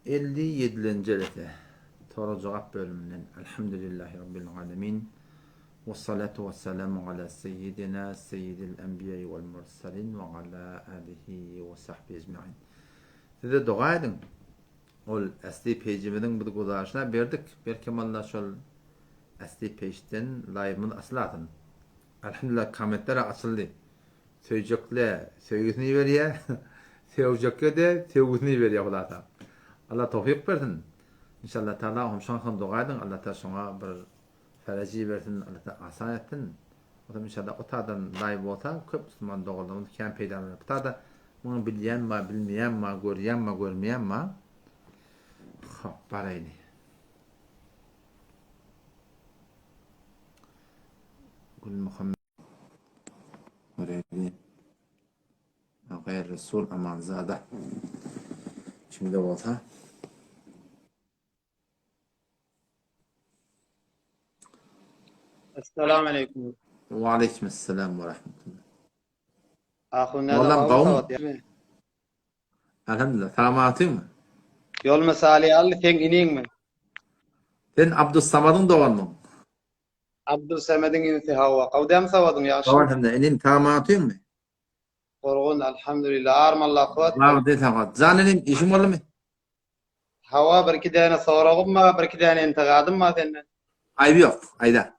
57. Elete Soru cevap bölümünden Elhamdülillahi Rabbil Alemin ve salatu ve selamu ala seyyidina seyyidil enbiya'i vel mursalin ve ala alihi ve sahbihi ecma'in. Size dua edin. Ol asli pejimizin bir guzaşına verdik. Belki Allah şol asli pejden layımını aslatın. Elhamdülillah komentlere açıldı. Söyleyecekler sevgisini veriyor. Sevecekler de sevgisini veriyor Allah'tan. Allah tevfik versin. İnşallah Teala homşan dua edin. Allah Teala şuna bir feraci versin. Allah Teala asan etsin. O zaman inşallah o tadan layık olsa köp Müslüman doğrularımız kendi peygamberine. Bu taada bunu bilen mi, bilmeyen mi, gören mi, görmeyen mi? Barayni. Gül Muhammed Müreyli Gayr Resul Amanzade. Şimdi olsa Esselamu aleyküm. ve aleykümselam ve rahmetullah. Ahunne Oğlum kavun. da Elhamdülillah. Selamatın mı? yol mesali allı sen inin mi? Sen Abdüssamad'ın doğan mı? Abdülsemed'in inti hava. Kavdem savadın ya. Doğan hem de enin selamatın mı? Korgun elhamdülillah. Armallah kuvvet. Var değil selamat. Zanenin işin var mı? Hava bir iki tane sorağım mı? Bir iki tane intikadım mı senden? Ayıp yok. Ayda.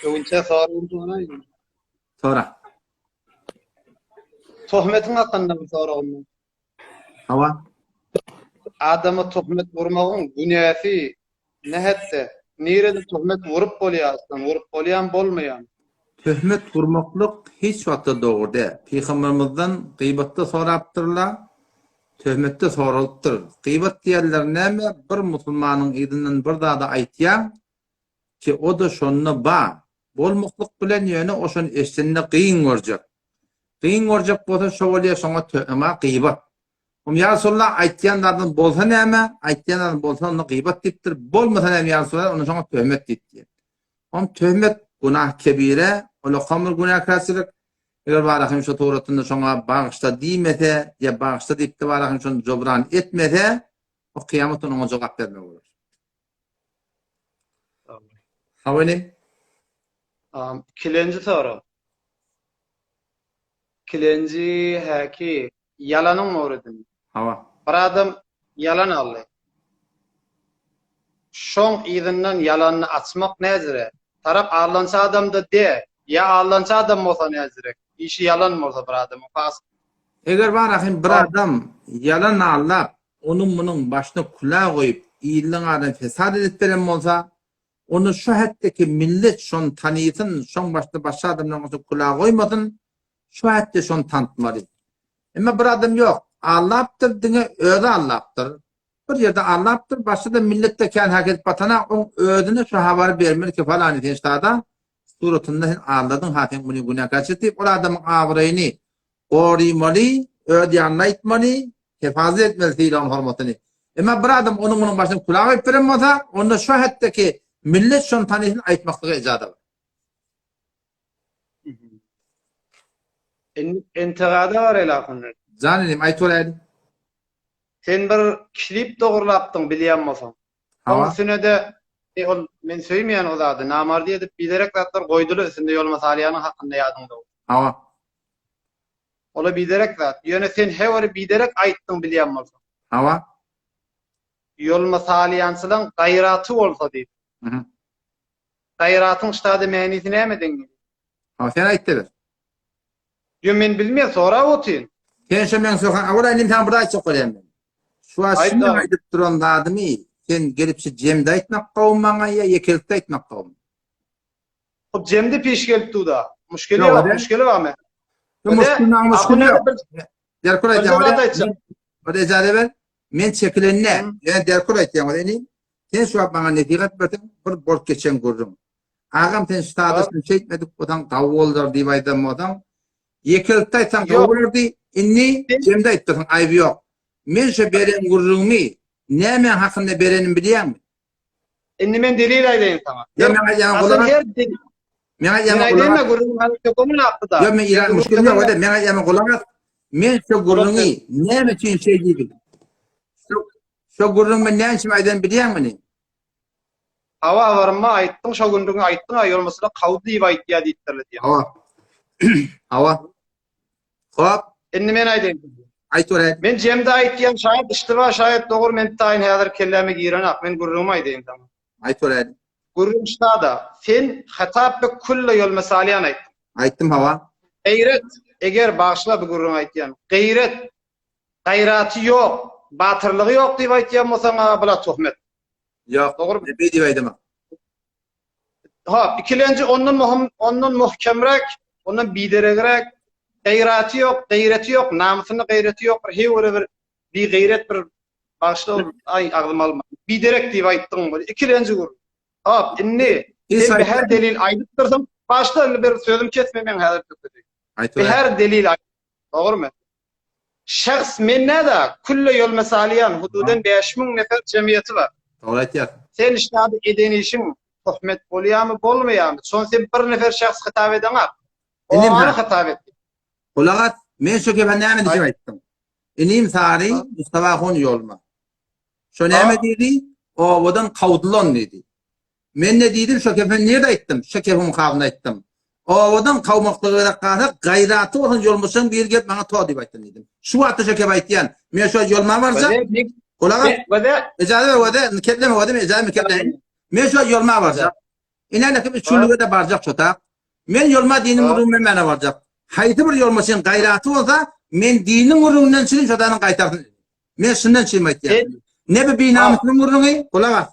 Önce sorağım sonra. Sonra. Tohmetin hakkında mı sorağım mı? Hava. Adamı tohmet vurmağın günahı ne hette? Nerede tohmet vurup oluyor aslında? Vurup oluyan bolmayan. Töhmet vurmaklık hiç vakti doğru değil. Peygamberimizden gıybatta soraptırlar. Töhmette soralıptır. Gıybat diyenler neyme? Bir Müslümanın idinden bir daha da aytiyan ki o da şonuna ba. Bolmukluk bilen yönü o şon eştenine kıyın olacak. Kıyın olacak bolsa şövalye şona töhme gıybat. Ya Resulullah aytyanlardan bolsa neyme? Aytyanlardan bolsa onu gıybat diptir. Bolmasa neyme ya Resulullah onu şona töhmet diptir. Töhmet günah kebire, ola kamır günah kasırık. Eğer barahim şu Tevrat'ında şuna bağışta diymese ya bağışta deyip de barahim şunu cobran etmese o kıyamet ona cevap vermek olur. Havani? Kilenci soru. Kilenci haki yalanın mı uğradın? Hava. Bir adam yalan aldı. Şon izinden yalanını açmak nezire? Tarap ağırlansa adam da de. Ya ağırlansa adam olsa nezire? İşi yalan mı olsa bir adamın? Eğer barahim bir adam yalan ağırlap onun bunun başına kulağa koyup iyiliğin ağrını fesat edip veren olsa onu şu hattaki millet şon tanıyısın, şon başka adamların kulağa koymasın, şu hatta şon tanıtmalı. Ama bir adam yok. Allah'tır, dine öğü Allah'tır. Bir yerde Allah'tır, başka da millette kendi hareket batana o öğüdünü şu haber vermeli ki falan etiştada suratında sen ağladın, haten bunu günah kaçırtıp o adamın avrayını korumalı, öğüdü anlaytmalı, hifazet etmeli ilan hormatını. Ama bir adam onun başına kulağı koyup verilmezse, onda şu hattaki millet şunu tanısın aytmaklığı icadı var. İntiqada var elakınlar. Zanelim, ayet olaydı. Sen bir kişilip doğrulaptın bilýänmeseň. Hava. Onun üstüne de men söýmeýän o zady namardy edip bilerek zatlar goýdular üstünde ýol masalyanyň hakynda ýadymda. Hava. Ola bilerek zat. Ýöne sen hewari bilerek aýtdyň bilýänmeseň. Hava. Ýol masalyançylyň gaýraty bolsa diýip. Gaýratyň ştada mänisini näme? Hava sen aytdylar. Ýö men bilmeýän sora otyn. Sen şu men sokan awla ilim tam burada çok önemli. Şu aşını aytıp duran adamı sen gelip şu cemde aytmak kavmaňa ya yekelikde aytmak kavmaňa. O jemde peş gelip tuda. Muşkili barmy? Muşkili yok. Derkul aytýan. O da ejade ver. Men çekilenne. Yani derkul aytýan. Sen şu bana netigat berdin. Bir borç geçen gördüm. Ağam sen şu taadasını çekmedik. Odan kavvollar diýip aýdam. Yekelikde aytsan kavvolurdy. Inni cemde aytdyň aýby yok. Men şu beren gurrumy näme hakynda berenim bilýärmi? Inni men delil aýdaýyn sana. Ya men aýan gulaga. Men aýan gulaga gurrumy halykomy napda. Ya men ilan müşkil ýok ede. Men aýan gulaga. Men şu gurrumy näme üçin şey diýdim? Şu gurrun ben ne için aydan biliyor musun? Hava varma ayttın, şo gündüň ayttın, ay olmasına kawdy diýip aýtýar diýipdirler diýär. Hava. Hava. Hop. Endi men aýdym. Aytore. Men jemde aýtýan şaýat iştiba şaýat dogry men taýyn häzir kellemi girenak. Men gurrumy aýdym tamam. Aytore. Gurrum ştada sen hatap be kullu yol mesalyan aýtdym. Ayttım hava. Gayret eger bağışla bu gurrum aýtýan. Gayret gaýraty ýok, batyrlygy ýok diýip aýtýan bolsaň bula töhmet. Yok. Doğru. Ne diýip aýdym? Ha, ikilenci ondan muhkemrek, ondan bideregrek, gayrati yok, namusyny gayrati yok, bir gayret bir başda ay agdym alma. Biderek diýip aýtdyň bu. Ikilenci gur. Ha, inni sen bir her delil aýdypdyrsam, başda bir sözüm kesmemen häzir tökedi. Bir her delil aýdyp. Dogrymy? Şahs mennada kullu yol mesaliyan hududen 5000 nefer cemiyeti var. Doğru aýtýar. Sen iştahdy edeni işin töhmet bolýarmy, bolmaýarmy? Son sen bir nefer şahs hitap edeňär. O ana hitap etdi. Kulagat, men şu kefen näme diýip aýtdym. Inim sari Mustafa Hun yolma. Şo näme diýdi? O odan kawdylon diýdi. Men ne diýdim? Şo kefen nerede aýtdym? Şo kefen kabynda aýtdym. O odan kawmaklygyna garaşyp gaýraty bolan yolmasaň bir gelip maňa to diýip aýtdym diýdim. Şu wagtda şo kefen aýtýan. Men şo yolma barsa, kulagat, ejazet wada, ketleme wada, ejazet ketleme. Men şo yolma barsa. Inanakym üçünlüge de barjak şota. Men yolma diýinim urunma mene barjak. Haýdy bir yolmasyň gaýraty bolsa, men diniň urundan çyryp şodanyň gaýtardym. Men şundan çyryp aýtýar. Ne bir binamysyň uruny, kulagat.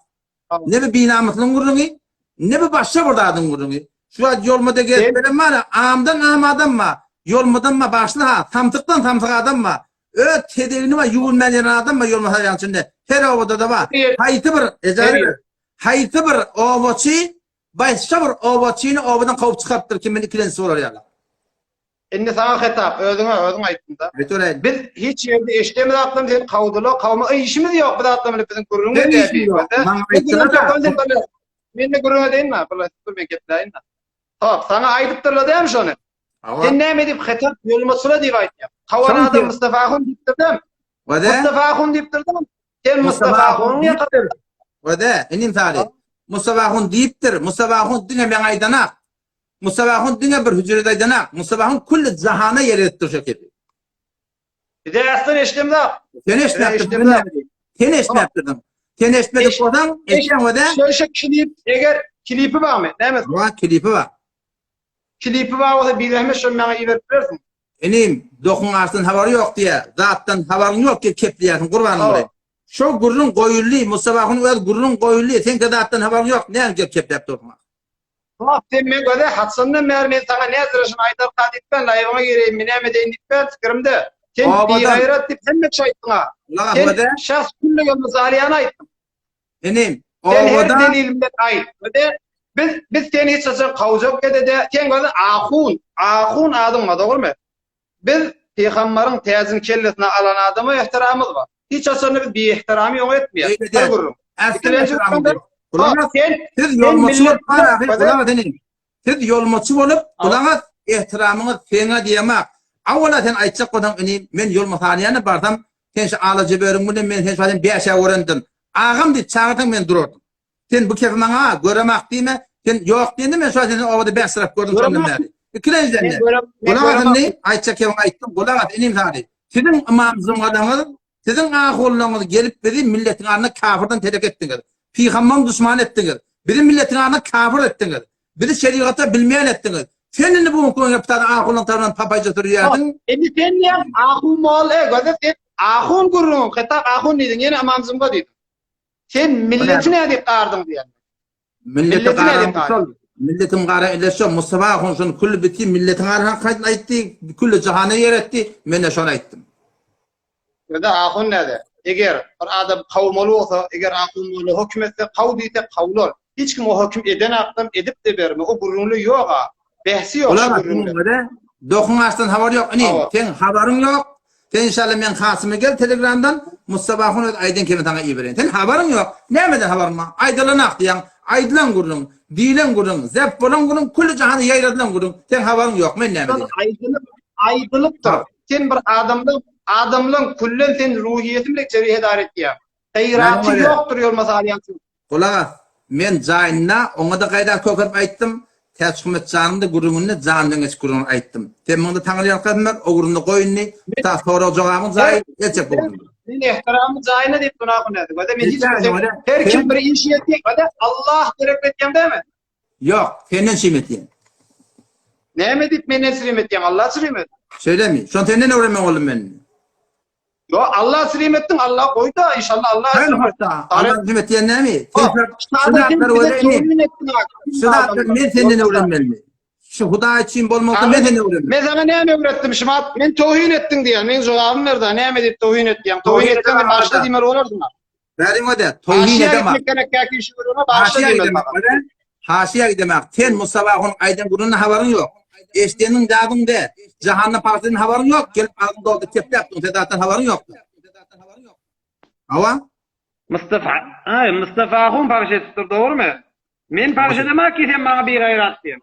Ne bir binamysyň uruny, ne bir başga bir dadyň uruny. Şu yolmada gelip mara amdan amadan ma, yolmadan ma başla, tamtykdan tamtyk adam ma. Öt tedewini ma ýuwulmayan adam ma yolma haýançynda. Her awada da ba. Haýdy bir ejazet. Haýdy bir owaçy, başga bir owaçyny owadan kawup çykartdyr ki men ikilensi bolar ýaly. Indi sana hitap, özüňe aýtdym da. Aytore. Biz hiç ýerde eşdemedi aklym sen kawdyla, kawma işimiz ýok bu aklym biziň gurrungy diýip. Men de gurrunga deýinmi? Bula men gepleýin. Hop, sana aýdypdyrlar däm şonu. Sen näme diýip hitap ýolmasyla diýip aýtýan. Kawan adam Mustafa Hun diýipdirdim. Mustafa Hun diýipdirdim. Sen Mustafa Hun'u ýakatdyr. Wada, inim tali. Mustafa Hun diýipdir. Mustafa Hun diňe men aýdanak. Mustafa Hun diňe bir hüjrede aýdanak. Mustafa Hun kulli jahana ýeretdir şeker. Bir de aslan eşdemde. Sen eşmäpdirdim. Sen eşmedik bolan, eşen wada. Şöyle klip, eger klipi barmy? Näme? Wa klipi var. Klipi bar bolsa bir rahmet şo meňe iberip bersin. Inim dokun artyn habary ýok diýe. Zatdan habaryň ýok ki keplýärsiň gurbanyň bolayım. Şo gurrun goýully, Mustafa Hun öz gurrun goýully. Sen zatdan habaryň ýok, näme kepläp durma. Hop, sen men göze hatsyndan bäri men sana näzirişin aýdar kadipden laýygyma gireýin, men näme deýin diýip fikirimde. Sen bir gaýrat diýip sen näçe aýtdyň ha? Sen şahs kullu ýol mesalyan aýtdym. Inim, o wada delilimde aýt. Biz seni hiç saçan kawjak edede, sen göze ahun adamma, dogrymy? Biz peýgambaryň täzini kellesine alan adama ihtiramymyz bar. Hiç saçany biz bir ihtiramy ýok etmeýär. Siz yolmaçy bolup, siz yolmaçy bolup, kulagat ihtiramyňyz seňe diýemek. Awala sen aýtjak bolan inim, men ýolmasalyany barsam, sen şu alaja beriň bilen men sen şaýdan 5 ýa öwrendim. Agam diýip çağırdyň men durardym. Sen bu kefe maňa göremek diýme, sen ýok diýende men şaýdan owada 5 sırap gördüm senden bäri. Ikilenjende. Kulagat indi aýtjak kefe aýtdym, kulagat inim sady. Sizin imamyzyň adamyň, sizin ahullarňyz gelip bizi milletiň arna kafirden terek etdiňiz. Peýgamber düşman etdiňiz. Bizi milletiň arna kafir etdiňiz. Bizi şeriatda bilmeýän etdiňiz. Senin bu konuda yaptığın ahulun tarafından papayca duruyordun. Şimdi sen niye ahun mal gözet ahun gurrun kitap ahun dedin yine amamzımga dedin. Sen milletine deyip qardın diyen. Milletine qardın. Milletim qara eleşo Mustafa ahun şunu kullu biti milletin qara qaytın aytdi, kullu cahana yer etdi. Men de şonu aytdım. Ya da ahun näde? Eger bir adam kavmalı olsa, eger ahunmalı hükümetse kavdiyse kavlor. Hiç kim o hüküm eden aklım edip de verme. O gurrunlu yok ha. Behsi yok. Dokun açtın haber yok. Sen haberin yok. Sen inşallah men hasıma gel Telegram'dan Mustafa Hun aydın kemen sana iyi verin. Sen haberin yok. Nämeden haberin var? Aydılanak diyen, aydılan gurrun, dilen gurrun, zep bolan gurrun, kullu cahanı yayradılan gurrun. Sen haberin yok. Men nämeden? Aydılıktır. Sen bir adamlığın kullen sen ruhiyetin bile cerihe daret diyen. gayratı öyle. yoktur Yolmaz Alyansın. Kulağa men jayına ona da gayda köküp aytdım. Təşkilat canında gurumunu candan geç gurumunu aytdım. Sen bunu tanıyan kadınlar o gurumunu koyunni ta sonra jogabın jay geçip boldu. Men ehtiramı jayına dep buna konadı. Bada men hiç Yani öyle. her kim bir iş etdi. Bada Allah terek etken değil mi? Yok, senden şimetin. Näme dip men nesrimetdim Allah srimet. Söylemi. Şu an senden öğrenmen oğlum ben. Yo Allah srimettin Allah koydu inşallah Allah Hayır srimet. hatta. Allah şimetin ne mi? Şunatlar öğrenmeyi. Şunatlar men senden öğrenmen mi? Şu Huda için bolmakta men senden öğrenmen. Men sana näme öğretdim şumat? Men tohin ettin diýen. Men jogabym berdi. Näme dip tohin etdim? Tohin etdim başda diýmer bolardyň. Benim o da tohin edemek. Başda diýmer. Haşiye demek. Sen Mustafa'nın aydın bunun haberin yok. Eştenin dağında Cahanna Partisi'nin haberin yok. Gelip ağzında oldu tepki yaptın. Sedat'tan haberin yok. Hava? Mustafa Ahun parçasıdır doğru mu? Men parça demek ki sen bana bir gayrat diýen.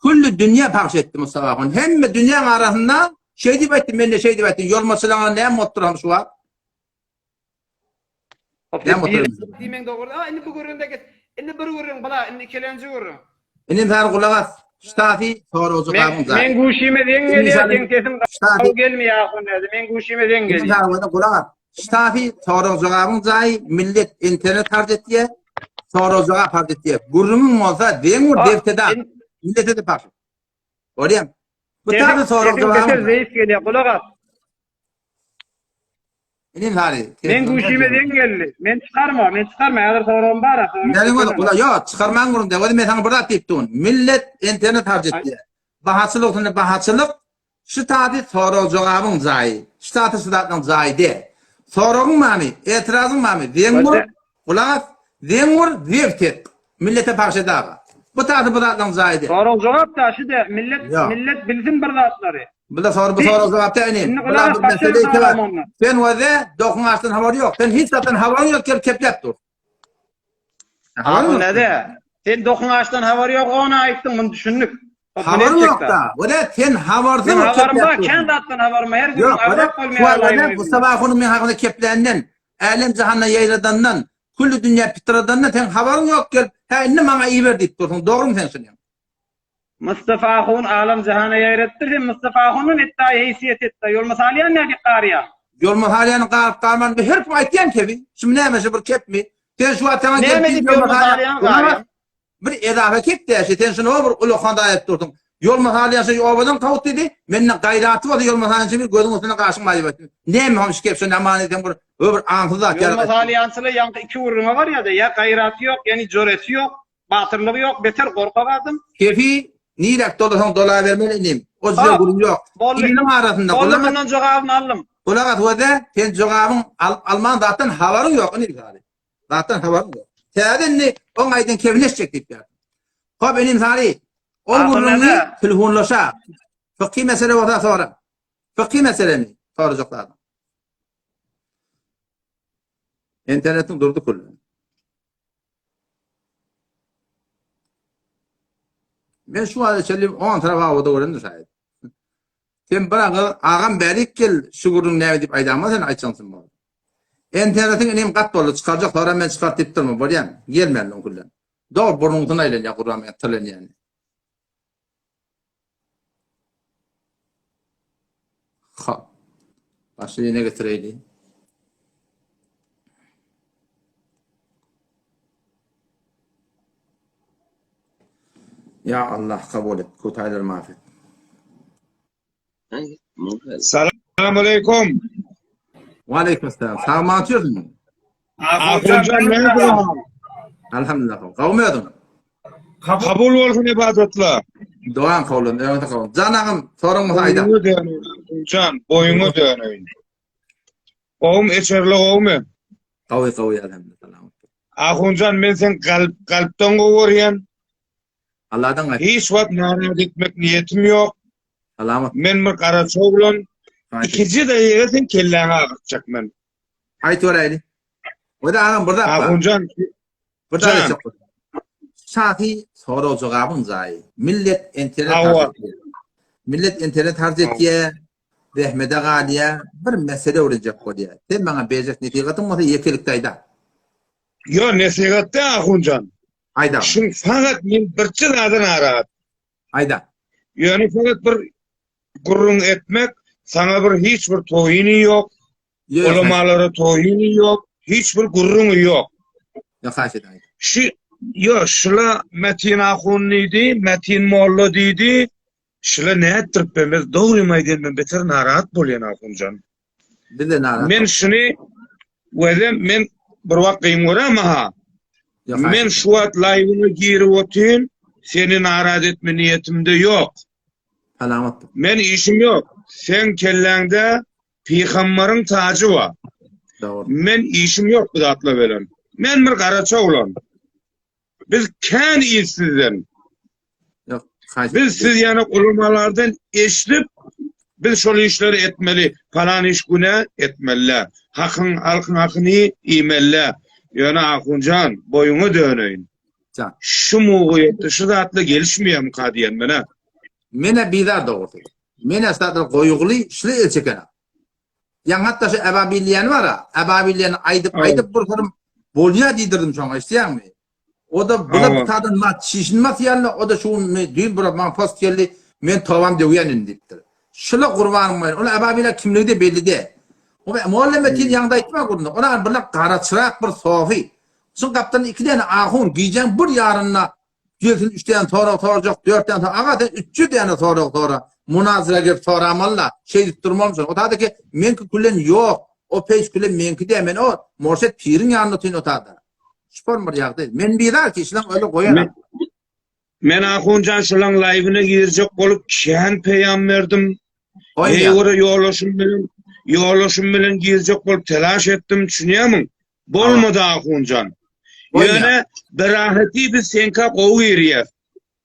Kullu dünya parça etti Mustafa'nın. Hem dünya arasında şey deyip ettim. Ben de şey deyip ettim. Yol masalana ne mutluram şu an? Ne mutluram? Dimen doğru. Indi bu göründe git. Indi bir görün bala, indi kelenci görün. Benim her kulağız. Ştafi sonra o zaman zaten. Men guşime den geliyor. Den kesim Ştafi. gelmiyor Ahun dedi. Men guşime den Benim geliyor. her kulağız. Ştafi sonra o zaman zaten millet internet harcet diye. Sonra o zaman harcet diye. Gurumun olsa demur defteden. Millete de parça. Oraya. Bu tabi sonra o zaman. Reis geliyor. Kulak at. Benim hali. Men guşime den geldi. Men çıkarma. Eğer sorum var. Benim o da kula yok çıkarman gurun de. O da ben sana burada deyiptin. Millet internet harcet diye. Bahatçılık şu tabi sonra o zaman zayi. Şu tabi sıdatın zayi de. Sorun mami, etirazın mami. Demur, kulak demur deftet. Millete parça dağa. Bu tabi sıdatın zayi de. Sorum cevap da şu da Ya. millet bilsin bir zatları. Bu da sonra cevap da inin. Şimdi Bu kulak da başarı mesele ki var. sağlam onlar. Sen o da dokun açtın havarı yok. Sen hiç zaten havarı yok gelip keplep dur. Ahun dedi. Sen dokun ağaçtan havarı yok ona aittin bunu düşündük. Havarı yok da. O da sen havarı Ben mı havarım var. keplep dur. Kendi attın havarımı her gün. Yok, o da Havarım bu sabah onun min hakkında keplenden, alem cahanna yayradandan, kullu dünya pitradandan sen havarın yok gel. Ha inni bana iyi ver deyip dursun. Doğru mu sen söylüyorsun? Mustafa Ahun alem cihana yayrettir. Mustafa Ahun'un iddiayı heysiyet etti. Yol masaliyen ne bir qariya. Yol mahallenin qarman bir herif aytyan kebi. Şimdi ne meşe bir kep mi? Sen şu atama Ne mi gel yol masaliyen qariya? bir edafe kep de sen şunu bir ulukhanda ayet durdun. Yol mahallenin obadan kavut dedi. Menin gayratı var yol mahallenin bir gözün üstüne karşıma ayıp. Ne mi hoş kep şunu amaneten bir öbür ansızda Yol masaliyansılı yankı iki vurma var ya da ya gayratı yok yani cöreti yok. Batırlığı yok. Beter korkavadım. Kefi nilek dolasan dolar vermeliyim. O size gurum yok. İlinin arasında Bollumunun cevabını aldım. Kulagat vada sen cevabın Alman zaten havarın yok ne gari. Zaten havarın yok. Sen ne on aydan kevleşecek deyip ya. Ha benim sari o gurumni telefonlaşa. Fıkhi mesele vada sonra. Fıkhi mesele mi? Soracaklar. İnternetin durdu kullu. Ben şu an söyleyeyim 10 tarafa havada öğrendim şayet. Sen bırakı ağam berik gel şugurun ne edip aydama sen aytsansın bana. İnternetin enim kat dolu çıkaracak sonra ben çıkartıp durma buraya gelmeyen kullan. Doğru burnun aylan ya Kur'an tırlan yani. Ha. Başka yine getireydi. Ya Allah kabul et. Kutaylar mağfiret. Selamünaleyküm. Ve aleykümselam. Sağ mı atıyorsun? Ahuncan nerede? Elhamdülillah. Kavmiyordun. Kabul olsun ibadetler. Doğan kavlun. Evet kavlun. Canağım sorun mu hayda? Boyunu dönüyor. Ahuncan boyunu dönüyor. Oğum içerli oğum. Kavi elhamdülillah. Ahuncan ben sen kalpten kovuyorsun. Allah'tan gayet. Hiç vakit narahat etmek niyetim yok. Selamet. Ben bir kara çoğulun. İkinci de yeresin kellene akıtacak ben. Hayt oraylı. O da ağam burada. Ahuncan. Burada da çok. Safi soru cevabın zayı. Millet internet harcetiyor. Millet internet harcetiyor. Rehmete Galiye bir mesele öğrenecek o diye. Sen bana beyecek netigatın olsa yekilikte ayda. Yo nesihatte Ahuncan. Ayda. Şun fakat men birçi zadan arat. Ayda. Yani fakat bir gurrun etmek sana bir hiç bir toyini yok. Yok yok. Olamaları toyini yok. Hiçbir gurrunu yok. Yok haşet ayda. Yo şula Metin Ahun neydi? Metin Molla deydi. Şula ne ettirip bemiz doğrumaydı men beter narahat bolyan Ahuncan. Bir de narat. Men şunu wedem men bir wagt ýmgurama ha. Yok Men haşet. şu wagt live'ını girip otyn, seni narahat etme niyetimde yok. Alamat. Men işim yok. Sen kelläňde Peygamberin tacı var. Doğru. Men işim yok bu zatla bilen. Men bir garaça ulan. Biz kän iyisizden. Yok haşet. Biz siz yani ulamalardan eşlip biz şol işleri etmeli. Falan iş güne etmeli. Halkın hakkını iymeli. Yani Ahuncan boyunu dönöyin. Can. Şu muğuyette şu zatla gelişmeýär kadiyen mene. Mene bidar doğru. Mene sadece koyuglu şlı elçekene. Yan hatta şu ebabilliyen var ha. Ebabilliyen aydıp burkarım bolya didirdim çoğuna isteyen mi? O da bula Evet. bir tadın şişinmez yerli. O da şu düğün bura man post geldi. Men tavam deviyenin diptir. Şula kurbanım var. Ola ebabilliyen kimliği de belli de. O muallemetin yanında itme kurdu. Ona bir kara çırak bir sofi. Son kaptan 2 tane ahun giyeceğim bir yarınla. Gelsin 3 tane toracak, 4 tane aga 3 tane tora. Munazara girip toramalla şey durmamışsın. O tadı ki menki kullen yok. O peş kullen menki de men o morset pirin yanına tün o tadı. Spor bir yağdı. Men bidar ki işlem öyle koyana. Men Ahuncan şulan live'ına girecek bolup kän peýamberdim. Eýwara ýolaşym bilen girecek bolup telaş etdim, düşünýärmiň? Bolmady Ahuncan. Ýöne berahaty biz senka gowy ýerýär.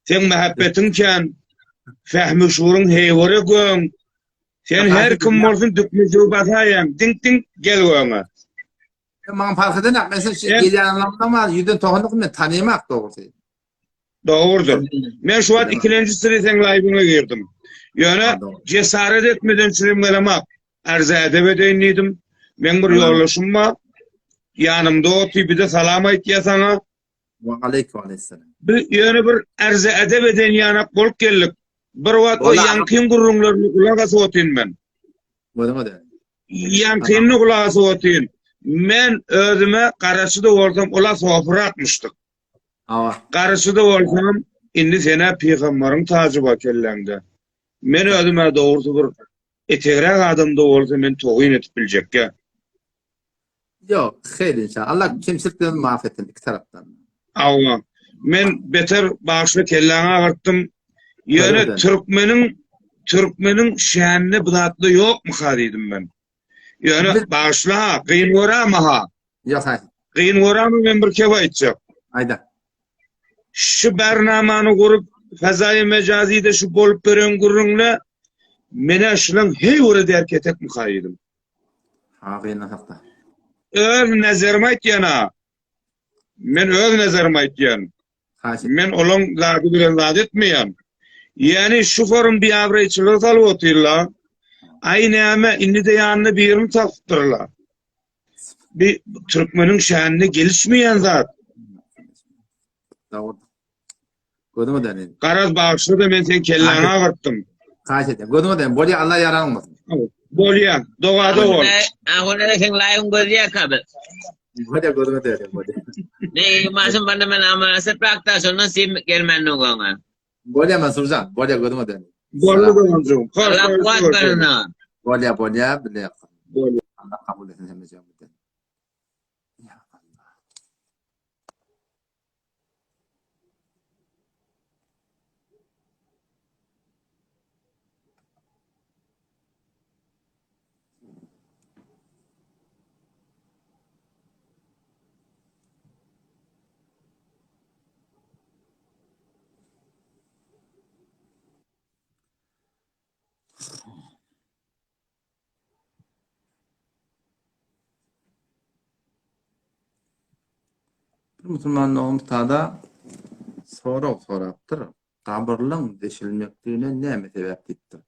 Sen mehabbetiň kän, fähmi şuurun heýwara göň. Sen her kim bolsun dükmüjü basaýan, ding gel göňe. Man fark eden mesela gelen anlamda ama yüzden tohunluk men tanımak doğrusu. Doğrudur. Men şu an ikinci sen live'ına girdim. Yani cesaret etmeden çürüm gelemek. Arza edebedeydim. Men bir yollaşım var. Yanımda oturup bir de salam aytýar sana. Ve aleykümselam. Yani bir arza edebeden yanak bolup geldik. Bir wagt o yankyn gurrunlaryny kulak asyp otyn men. Bolma da. Yankyny kulak asyp otyn. Men özüme garaşyda bolsam ola sofra atmışdyk. Awa. Garaşyda bolsam indi sene Peýgamberiň tacı bar kelläňde. Men özüme dogrusu bir etegrek adamda bolsa men toýun etip biljekkä. Yok, hayır inşallah. Allah kimselikten mağfirettin iki taraftan. Awa. Men beter başly kelläňe agartdym. Ýöne Türkmeniň şähnine budatly ýokmy diýdim men. Ýöne başla gyn görama ha. Yok hayır. Gyn görama men bir kep aýtjak. Ayda. Şu bernamany gurup fazaý mejazyda şu bolup beren gurrunla mene şulan heýwara derk etmek diýdim. Ha gıyna hakda. Öz nazarym aýtýana. Men öz nazarym aýtýan. Haşim. Men olan zady bilen zat etmeýän. Yani şu forum bir avrayçılık alıp otyrlar. Aýnäme indi de ýanyna birim tapdyrlar. Bir Türkmeniň şähnine gelişmeýän zat. Doğru. Gödüme denen. Garaz bagşyda men sen kelläňe agartdym. Haşim. Gödüme denen. Bolya Allah yaranmasın. Bolýar, dogada bol. Ahuna sen lain gozya kabe. Bolya gödüme denen. Bolya. Ne masum banda men ama se prakta sonna sim gelmen no gonga. Bolya Mansurcan. Bolya gödüme denen. Bollu goňjum. Allah kuat karna. Bolya bile. Bolya. Allah kabul etsin hem de. Ya Allah. Bir musulmanlığın tada soraptır. Kabırlyň deşilmekdigine näme sebäp diýipdir?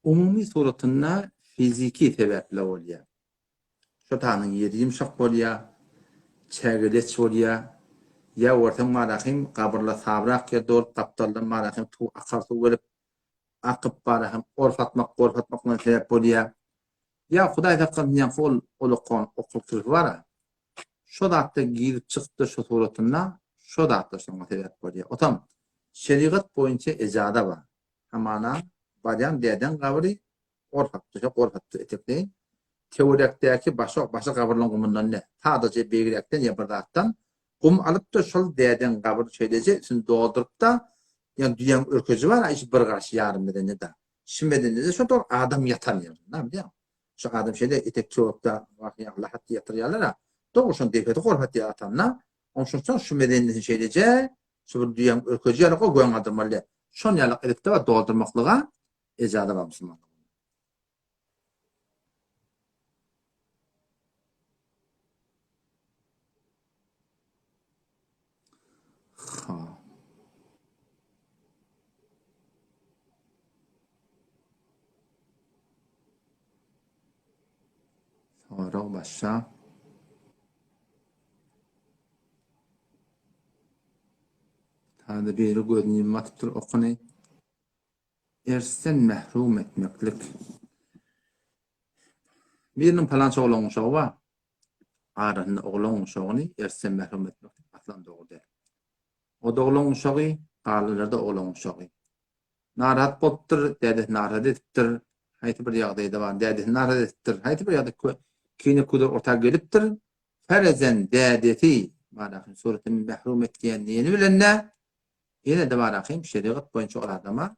umumi suratında fiziki sebepler oluyor. Şu tanın yeri yumuşak oluyor, çergeleç oluyor, ya ortam marahim kabırla sabrak ya doğru kaptarlı marahim tu akarsu gelip akıp marahim orfatmakla sebep oluyor. Ya Huday takkın yan olukon okul var. Şu dağıtta girip çıktı şu suratında, şu dağıtta şuna sebep oluyor. Otam, şeriat boyunca ecada var. Hamana, bayan deden kavri, orfattı etekleyin. Teoriyaktaki başa kavırlan kumundan ne? Sadece bilgilerden yapırdaktan, kum alıp da şol deden kavır şeylece, şimdi doğdurup da, yani dünyanın ürkücü var, iş bir karşı yarım nedeni de. Şimdi nedeni de şu doğru adam yatamıyor. Ne biliyor musun? Şu adam şeyde etek çoğupta, Allah hattı yatırıyorlar ha. Doğuşun defeti korfat yaratanla, onun için şu medeniyeti şeylece, şu dünyanın ürkücü yarı o goyan adırmalı. Şon yalık edipte ve doldurmaklığa ecada var Müslüman. Ha. Sonra başa. Hadi biri gözünü matıptır okunu. Ersen mehrum etmeklik. Birinin palanca oğlan uşağı var. Arasında oğlan uşağını ersen mehrum etmeklik. Aslan doğru değil. O da oğlan uşağı, ağırlarda oğlan uşağı. Narahat bottur, dedi narahat ettir. Hayti bir yağdaydı var, dedi narahat ettir. Hayti bir yağda kini kudur orta geliptir. Ferezen dedeti, marakim suretini mehrum etkiyen neyini bilenne, yine de marakim şeriat boyunca o adama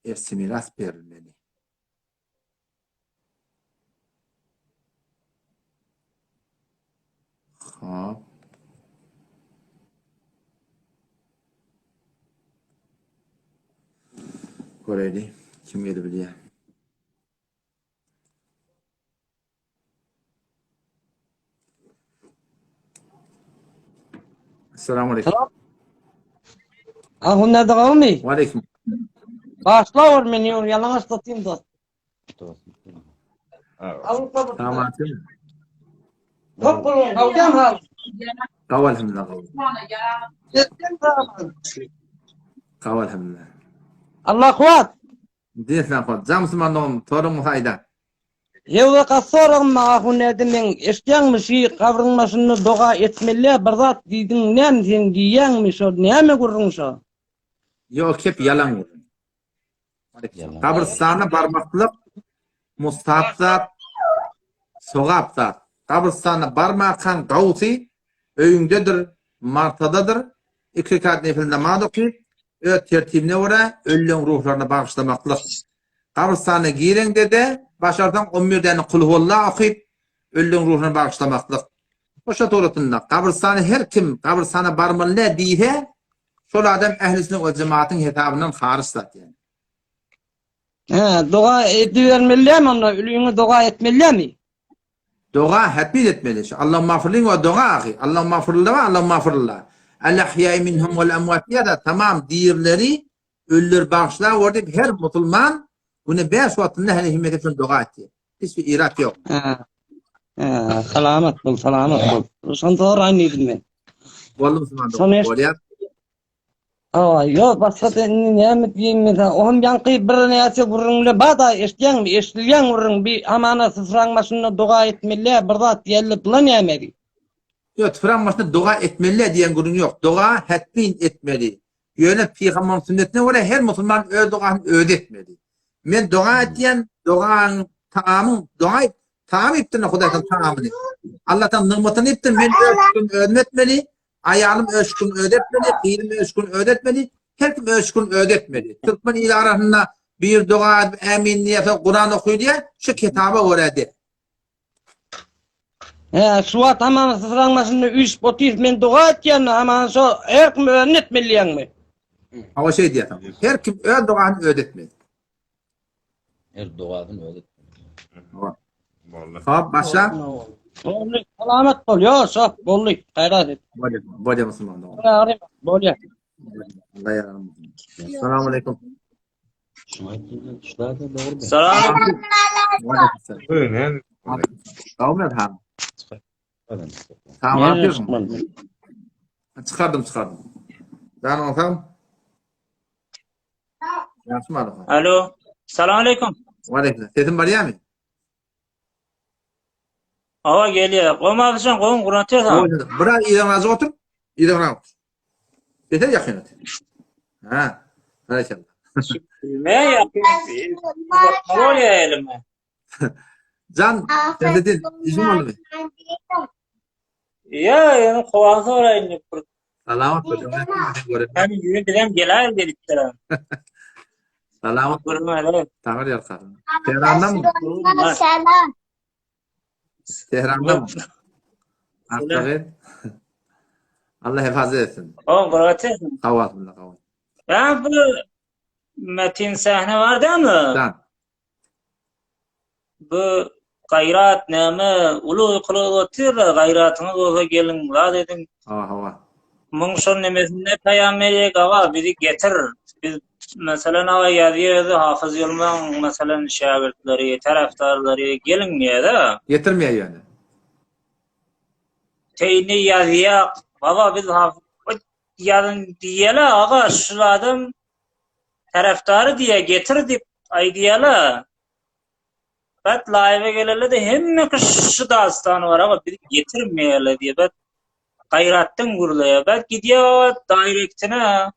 ersi miras verilmeli. Hop. Göreyli. Kim geldi biliyor? Esselamu aleyküm. Ahun nerede kalmıyor? Ve aleyküm. Başla var beni yalan satayım da. Tamam aleyküm. Çok bulun. Kavgam hal. Kaval elhamdülillah. Yetken tamam. Kaval elhamdülillah. Allah kuat. Diyetten kod. Zamsıman doğum. Torun muhayda. Yevde kassorun ma ahun nerede men eşyanmış kavrılmasını doğa etmeli bir zat diydin nem sen diyenmiş o neme gurrun şu. Yok hep yalan olur. Kabristana barmaklık mustahapzat soğapzat. Kabristana barmakan gavsi öyündedir, martadadır. İki kat nefil namaz okuyup öt tertibine uğra ölülen ruhlarına bağışlamaklık. Kabristana giren dede başardan 11 tane kulhuvallah okuyup ölülen ruhlarına bağışlamaklık. Oşa doğrultunda kabristana her kim kabristana barmalı ne diye şol adam ehlisinin ve cemaatin hitabından harıslat yani. Doğa edivermeli mi onu ölüyünü doğa etmeli mi? Doğa hatmi etmeli. Allah'ım mağfirlin ve doğa ahi. Allah'ım mağfirlillah ve Allah'ım mağfirlillah. El-ahyâi minhum vel-emvât ya da tamam diyirleri ölür bağışlar orada her Müslüman bunu 5 vaktinde hele himmet etsin doğa etti. Hiçbir irat yok. Selamet bul, selamet bul. Sen doğru anlaydın ben. Vallahi Müslüman Sonuç- doğa. Yo başka ne diyeyim mi? Oğlum yankı bir neyse vurunla bada eşleyen mi? Eşleyen vurun bir amana sıfranmasını dua etmeli bir zat yerli plan yemeli. Yok tıfran başında doğa etmeli diyen gurun yok. Doğa hatmin etmeli. Yöne peygamber sünnetine göre her Müslüman doğanı ödetmeli. Men doğa ettiyen doğanın tamamı tamam ettin Hudaydan tamamını. Allah'tan nimetini ettin men ödetmeli. Ayağım ölçkün ödetmeli, kıyırım ölçkün ödetmeli, her kim ölçkün ödetmeli. Türkmen ilarahına bir dua emin niyete Kur'an okuyor diye şu kitaba öğrendi. Şu tamam sıfranmasını 3 botif men dua etken ama şu her kim öğretmeliyen mi? Ama şey diye tamam. Her kim duanı ödetmeli. Erdoğan'ın öyle. Hop başla. Bolluk, selamet bol. Yo saf bolluk. Hayrat et. Böyle Müslüman da. Bolluk. Allah yararım. Selamun aleyküm. Selam. Aleykümselam. Kavmet hanım. Tamam, Nereden yapıyorsun. çıkmadın? Çıkardım. Ben olsam. Yapmadım. Alo. Selam aleyküm. Aleyküm. Sesin var ya mı? Hava geliyor. Koyma alışan koyun Kur'an teyze. Bırak İran razı otur. İran razı otur. Yeter yakın et. Ha. Maşallah. Ne yapayım? Ne oluyor elime? Can, sen dedin. İzin oldu mu? Ya yani kovası orayı. Selamat olsun. Ben yürü bilem gelir dedik. Selamat. Kurma öyle. Tamam ya kadın. Tehran'dan mı? Tehran'dan mı? Hakikaten. Allah hafızet etsin. Oğlum Kur'an teyze. Kavat bunlar kavat. Ya bu metin sahne var değil mi? Can. Bu gayrat neme ulu kulu otur gayratını olsa gelin la dedim. Hava. Mung son nemesinde peygamberlik ağa bizi getir. Biz mesela hava yazıyordu hafız yolman mesela şagirdleri, taraftarları gelin diye de. Getirmeye yani. Teyni yazıya baba biz hafız yazın diyele ağa şu adam taraftarı diye getirdik ay diyele. Bet live'e geleli de hem kışı dastanı var ama bizi getirmeyele diye bet gayratten gurulaya. Bet gidiyor direktine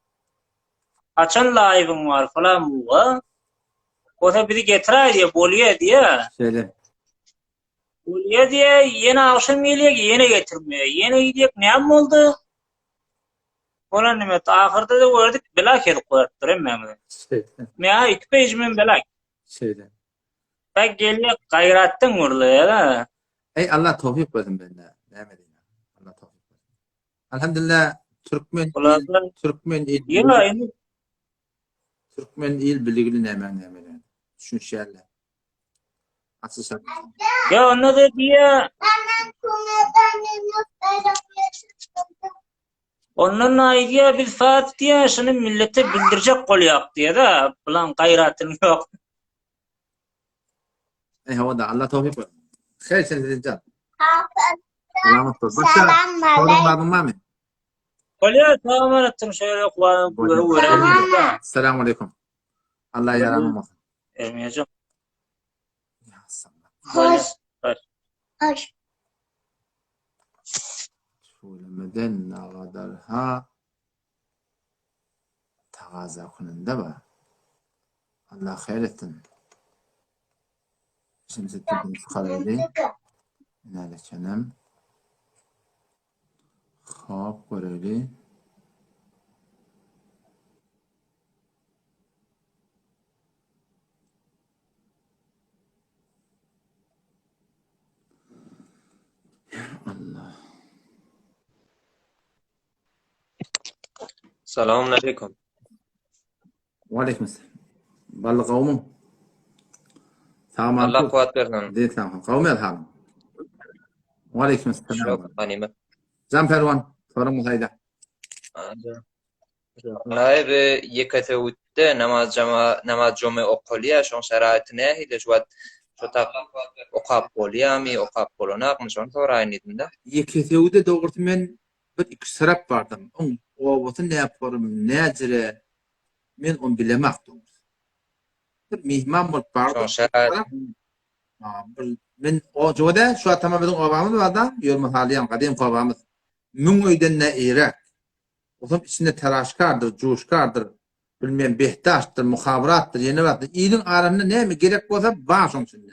açan live'ım var falan bu. O da bizi getirer diye boluyor diye. Söyle. Boluyor diye yine akşam geliyor ki yine getirmiyor. Yine gidiyor ne yapma oldu? Olan nimet ahırda da gördük belak koyarttır emmemi. Söyle. Meğer iki pejmin belak. Söyle. Ben geliyor gayratten gurulaya da. Ey Allah tevfik versin bende. Demedim ya. Allah tevfik versin. Elhamdülillah Ulan Türkmen yine il bilgili hemen. Düşünşerler. Asıl sen. ya onu da diye ondan idea bir saat diye şunu millete bildirecek oluyor diye de ulan gayratın yok. Ey hava da Allah tevfik versin. Hayır sen dedin can. Selamat olsun. Başka sorun var mı? Oluyor tamam ettim şöyle kulağım Selamun aleyküm. Allah yaramam olsun. Ermeyeceğim. Ya sana. Hoş. Söylemeden ne kadar ha tağaza kununda var. Allah hayır etsin. Şimdi tebin çıkaraydı. Nerede canım? Hop böyle. Allah. Selamun aleyküm. Ve aleykümselam. Balı kavmum. Tamam. Allah kuvvet versin. Değil tamam. Kavmi elhamdülillah. Ve aleykümselam. Çok hanime. Can Pervan. Sorumuz hayda. Naib yekatevütte namaz cuma okoliya şon şeraitine hile şuat şotak okap boliyami okap bolonak mı şon soraynidim da. Yeketevde doğurtu men bir iki sırap vardım. O vakti ne yaparım, ne acire men onu bilemaktum. Bir mihman bol Şon vardı. şerait. Men o joda şu atama bizim obamız var da yolma haliyan kadim obamız. Mün öyden ne irak. O zaman içinde telaşkardır, coşkardır. Bilmem behtaştır, muhabirattır, yeni vardır. İyinin aramında ne mi gerek olsa var son içinde.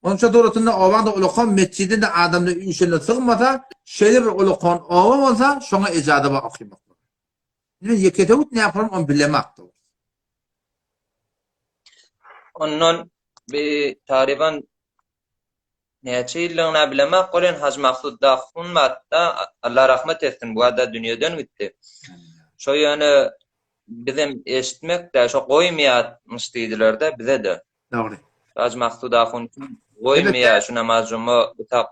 Onun için doğrultusunda ovan da ulukan mescidinde adamda üçüne sığmasa, şeyde bir ulukan ovan olsa şuna icadı var okuymak. Yani yeketevut ne yaparım onu bilemaktir. Onun bir tariban neçe yıllarına bilemek kolen Hacı Maksud Dağfun matta Allah rahmet etsin bu arada dünyadan gitti. Şu yani bizim eşitmek de şu koymayatmış dediler de bize de. Doğru. Hacı Maksud Dağfun koymaya şu namazımı utak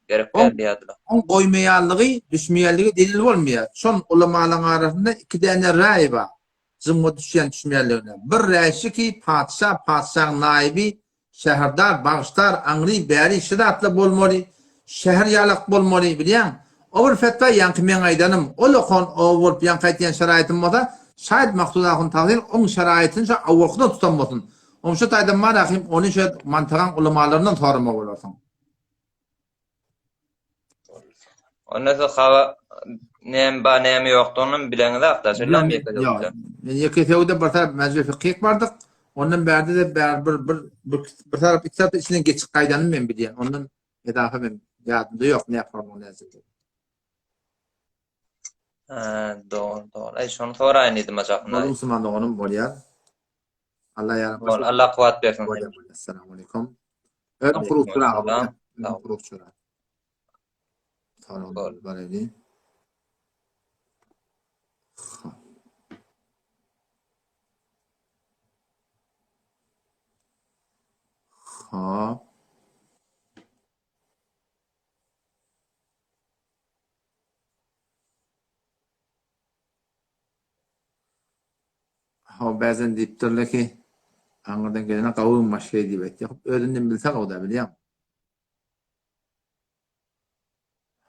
gerekler diyorlar. On koymayallığı, düşmeyallığı delil olmuyor. Son ulamaların arasında iki tane ray var. zımma düşen düşmeyenlerine. Bir reisi ki padişah naibi, şehrdar, bağışlar, angri, beri, şidatlı bolmalı, şehir yalak bolmalı biliyen. O bir fetva yankı men aydanım. O lokon o bolup yankı aytayan şaraitim da şayet maksuda akın taqdir, on şaraitin şu avvakıda tutanmasın. Onun şu taydan var akim, onun şu mantıqan ulamalarından tarıma olasın. Ondan sonra hava nem yoktuğunun bileni de aktaşırlar Yok. Yeki tevde bir taraf mezve fikih bardık. Ondan berde de bir taraf iki taraf içinden geçik kaydanı men biliyen. Ondan edafa ben yadımda yok ne yaparım onu yazık. Doğru. Ay şunu sorayım acaba. Müslüman doğanım bolýar. Allah yaram. Allah kuvvet versin. Assalamu alaikum. Öyle kurukçura abi. Kurukçura. Tamam. Böyle. Ha. Ha bazen deyipdirler ki anırdan gelene kavun başka deyip etti. Ödünden bilsek o da biliyorum.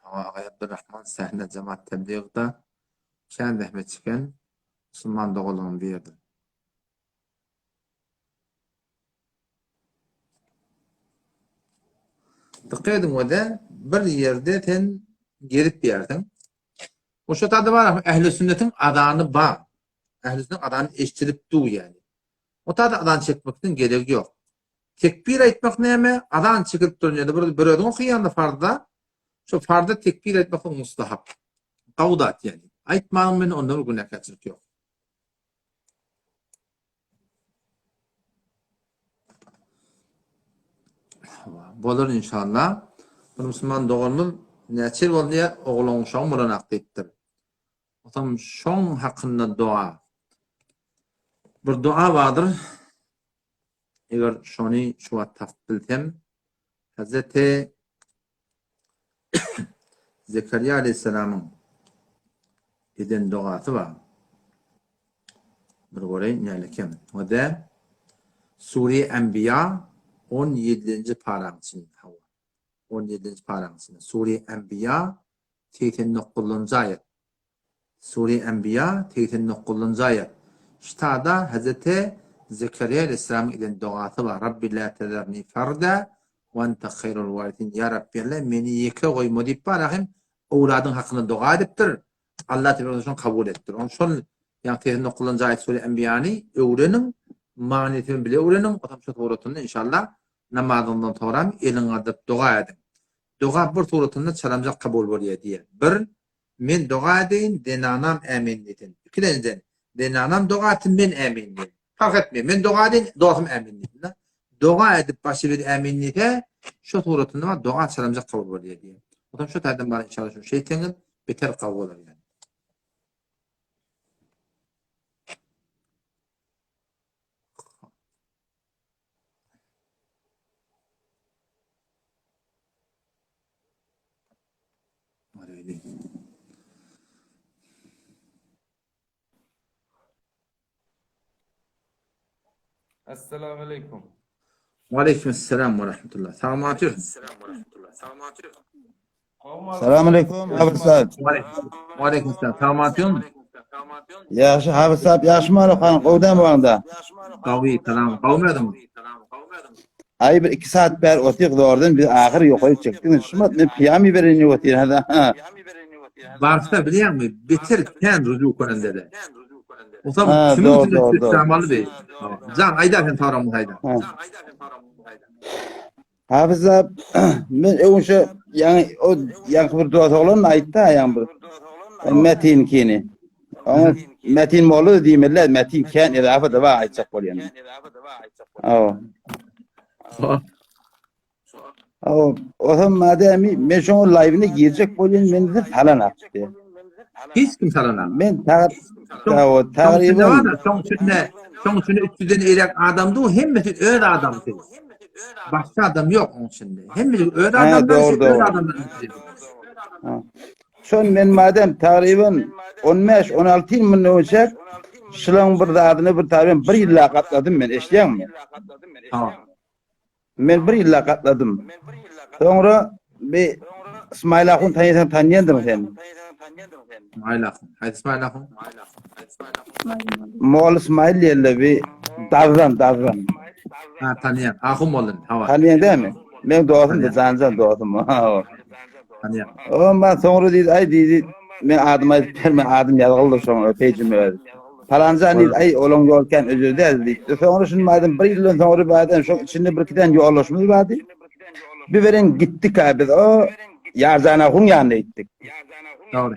Ağay Abdurrahman sahne cemaat tebliğde kendi Ahmet çıkan Müslüman doğulunu verdi. Dikkat edin o da bir yerde ten gelip bir yerden. O şu tadı var ehl-i sünnetin adanı var. Ehl-i sünnet adanı eştirip du yani. O tadı adan çekmekten gerek yok. Tekbir etmek neyme? Adan çıkıp durunca bir ödün okuyan da farda şu farda tekbir etmek mustahap. Kavdat yani. Aytmağın beni ondan uygun yaklaşık yok. Bolur inşallah. Bu Müslüman doğumun neçil olduya oğlun şoň bilen akdettir. Otam şoň hakkında dua. Bir dua vardır. Eğer şonu şu vat bilsem Hazreti Zekeriya Aleyhisselam'ın eden duası var. Bir göreyim neylekem. O da Sure-i Enbiya 17. paragrafın. 17. paragrafın. Sure-i Enbiya 89. ayet. Sure-i Enbiya 89. ayet. İştada Hazreti Zekeriya Aleyhisselam'ın eden duası var. Rabbi la tezerni ferda ve ente hayrul varithin. Ya Rabbi Allah meni yeke koyma deyip barahim oğladın hakkında dua ediptir. Allah Teala kabul ettir. Onun son yani 89. ayet Sure-i Enbiya'ni öğrenin, maniyetini bile öğrenin. O tam şu tuğratında inşallah namazından sonra elin adıp dua edin. Dua bir tuğratında çalamcak kabul oluyor diye. Bir, men dua edin, denanam emin edin. İkinciden, denanam dua edin, men emin edin. Fark etmeyin, men dua edin, duasım emin edin. Dua edip başı bir eminliğe şu tuğratında dua çalamcak kabul oluyor diye. O tam şu terden bana inşallah şeytanın beter kabul olur yani. Assalamu alaikum. Ve aleykümselam ve rahmetullah. Selam atıyor. Selamünaleyküm Habib sahib. Ve aleykümselam. Selam atıyor mu? Yaxshi Habib sahib, yaxshimi xon qovdan bo'lganda. Qavi, selam. Qavmadım. Ay bir 2 saat ber otiq dordun bir ahir yo'qolib çektin. Şumat ne piyami berini otir hada. Varsa biliyor musun? Bitir ten rucu konan dedi. O Ha, zaman doğru, şunu doğru. istamalı bey. Can ayda sen taramı hayda. Habib sahib, men o'sha yani o yangi bir dua to'g'lan aytdi yani bir metin kini. Ama metin molu deyimlar, metin kan idafa da va aytsak bo'lgan. O zaman mademi men şu live'ine girecek bo'lgan meni de falan attı. Hiç kim salanam. Men takriban Son içinde 300'den elek adamdı o hemmeti öyle adam değil. Başka adam yok onun içinde. Hemmeti öyle Ha, adamdan doğru, öyle doğru. adamdan. son men madem takriban 15-16 yıl mı ne olacak Şılan bir zadını bir tarihin bir yılla katladım ben, eşleyen mi? Tamam. Ben bir yılla katladım. Sonra bir İsmail Akun tanıyandım sen. İsmail Akun. Haydi İsmail Akun. Moğol İsmail yerle bir davran. Ha tanıyan. Akun olun. Hava. Tanıyan değil mi? Ben doğdum da Tanıyan. zanzan doğdum. Tanıyan. Ondan sonra dedi, ay dedi, ben adım yazıldı sonra öpeycim öyle. Falanca dedi, ay olan yolken özür dedi. Sonra şimdi madem bir yıldan sonra bazen şu içinde bir iki tane yollaşmamız vardı. Bir veren gittik abi. O Yarzana Hun yanına gittik. Doğru.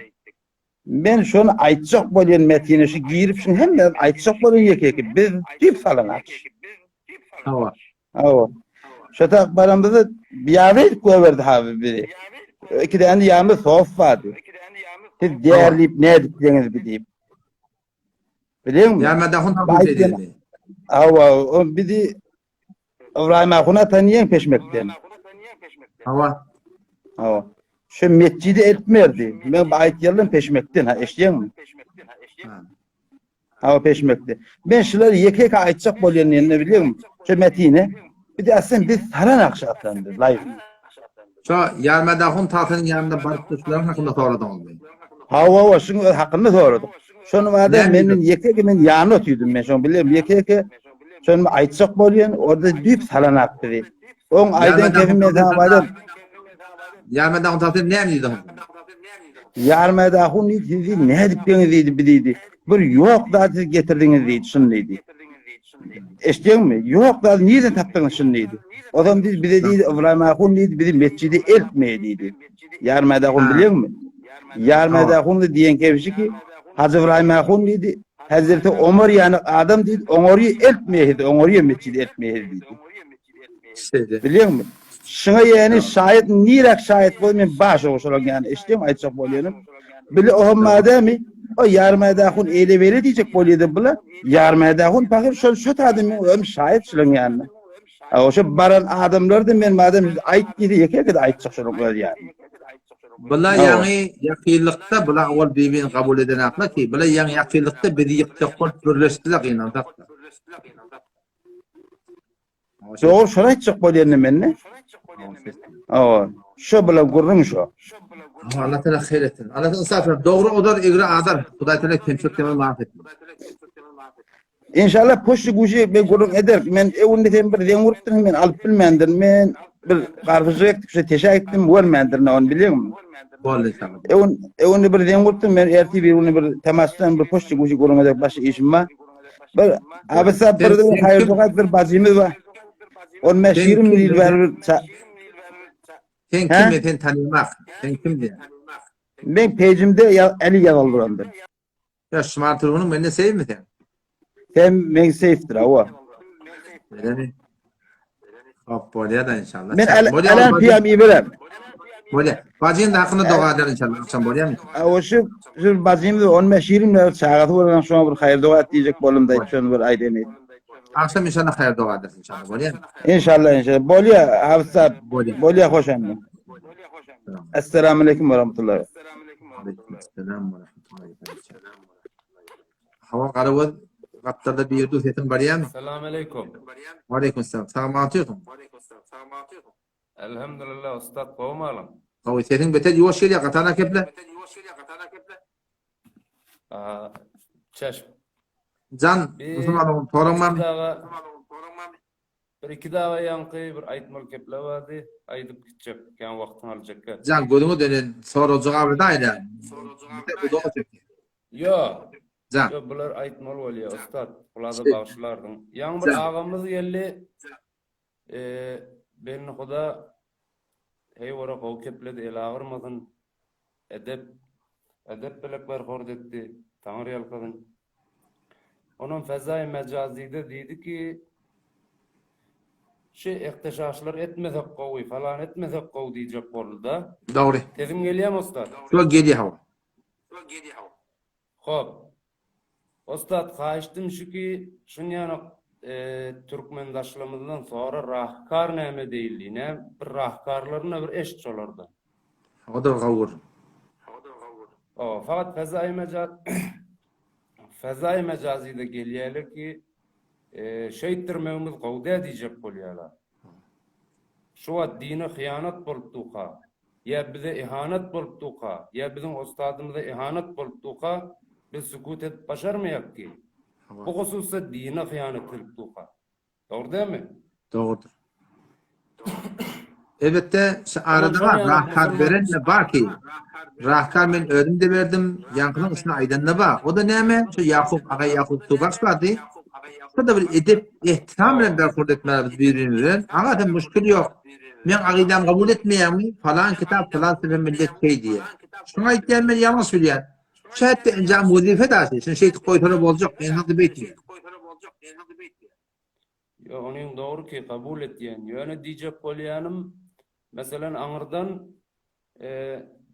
Ben şunu aytacak bolyan metini şu giyirip şunu hem de aytacak bolyan yekeki. Biz tip falan aç. Hava. O. Şatak baramızda bir yağda koyverdi abi biri. İki tane yağımız soğuk vardı. Siz değerleyip ne ediklerinizi bileyim. Biliyor musun? Yarmada Hun Vay tabi canına. dedi. O bir de İbrahim Akun'a tanıyan peşmekten. Hava. O. Şu mescidi etmerdi. Ben ait yılın peşmekten ha eşleyen mi? Ha. Hava peşmekte. Ben şuları yekek aytacak bolyan yerine biliyor musun? Şu metine. Bir de aslında biz saran akşatlandı. Live. Şu Yarmada Hun tahtının yanında barıp tuşların hakkında sonradan oldu. Hava şunun hakkında sordu. Şunu vardı Ne benim bileyim? yekek ben yanı otuyordum ben şunu biliyorum. Yekek şunu aytacak bolyan orada düp saran aktı. 10 aydan Yarmada Hun kefim mesela vardı. tahtının Yarmada Hun tahtının ne miydi? Yarmada hun dedi ne ediptiniz dedi bir dedi. Bir yok da siz getirdiniz dedi şunu dedi. Eşliyor mu? Yok da niye taptınız şunu dedi. O zaman biz bize dedi İbrahim Akun dedi bizi mescidi eltmeye dedi. Yarmada hun Ha. biliyor musun? Yarmada hun diyen kevşi ki Hazreti İbrahim Akun dedi. Hazreti Ömer yani adam dedi Ömer'i eltmeye dedi. Ömer'i mescidi eltmeye dedi. İşte. Biliyor musun? Şuna yani şayet nirak şayet boymen baş oluşlar yani işte aytsak bolyanım. Bile o mademi o yarmadahun ele veri diyecek bolyada bula yarmadahun bakır şu adamı öm şayet şulun yani. O şu baran adamlar da ben madem ayt gidi yekek de aytsak şunu yani. Bula yani yakınlıkta bula awal birbirini kabul eden akla ki bula yani yakınlıkta bir yıktık kol birleştiler inandık. Doğru şuna aytsak bolyanım ben ne? O şu bula gurrun şu. Allah Teala hayır etsin. Allah Teala ısrafır. Doğru odar, igri adar. Huday Teala temsil temel mahvetsin. İnşallah poşu guşu be gurrun eder. Men evinde tem bir den vuruptun men alıp bilmendir. Men bir karpuzu ektik şu teşa ettim görmendir ne onu biliyor musun? Bol inşallah. Evinde bir den vuruptun men erti bir onu bir temastan bir poşu guşu gurrun eder başı işim var. Bir abisa bir de hayır tokat bir bazimiz var. 15-20 yıl var. Sen kim sen tanımak? Sen kimdi? Ben pejimde eli yazıldırandır. Ya şımartır ben de sevim mi sen? Sen ben seyftir hava. Öyle mi? Hop bolya da inşallah. Ben Bolya alan piyam iyi bilen. Bolya. Bacın da hakkında doğadır inşallah. Akşam bolya mı? O şu bazimde 15-20 yıl çağatı var şu an bir hayır dua diyecek bolumda şunu bir aydeni. Akşam inşallah hayır doğadır inşallah. Bolya mı? İnşallah. Bolya hafsa Bolya. bolya hoş annem. Esselamu aleyküm ve rahmetullahi. Aleykümselam ve rahmetullahi ve berekatuhu. Hava karavuz kaptada bir yurdu setin bariya mı? Selamünaleyküm. Aleykümselam. Sağ mı atıyorsun? Elhamdülillah ustad kovmalım. Kavu setin beter yuvaş geliyor katana keple. Çeşm. Can, uzun adamın torun var mı? Bir iki dava yankı bir aytmal keple vardı. Aydıp gidecek. Yani vaktini alacak. Can gözümü dönün. Sorucu abi da öyle. Bu da olacak. Yo. Can. Yo bular aytmal oluyor ustad. Kulada bağışlardın. Yani bir ağamız geldi. Beni kuda hey vara kov kepledi el ağırmadın. Edep belekler hord etti. Tanrı yalkadın. Onun fezai mecazide dedi ki ihtişaşlar etmezek kovu falan etmezek kovu diyecek oldu. Doğru. Tezim geliyor mu ustad? Şu geliyor hava. Hop. Ustad kaçtım şu ki şun yani Türkmendaşlığımızdan sonra rahkar neme değilliğine bir rahkarlarına bir eşit olurdu. O da kavur. Fakat fezai mecazide gelýärler ki şeýitdirmegimiz gowda diýjek bolýarlar. Şu wagt dine hıyanat bolup duka, ya bize ihanet bolup duka, ya bizim ustadymyza ihanet bolup duka, biz sükut edip başarmayak ki. Bu hususda dine hıyanat edip duka. Doğru değil mi? Doğrudur. Evet de arada var. Rahkar veren de var ki. Rahkar men ödüm de verdim. Yankının üstüne aydan da var. O da ne mi? Şu Yakup Tubaş vardı. O da bir edip ihtiramla berhurd etmeliyiz birbirimize. Ama da müşkül yok. Men akidem kabul etmeyen mi? Falan kitap falan sebebi millet şey diye. Şuna ihtiyar men yanlış söylüyor. Şayet de encam vazife dersi. Sen şey koytunu bozacak. Ben hadi bekliyorum. Ya onun doğru ki kabul etdiyen. Yöne diyecek bolýanym, meselen aňyrdan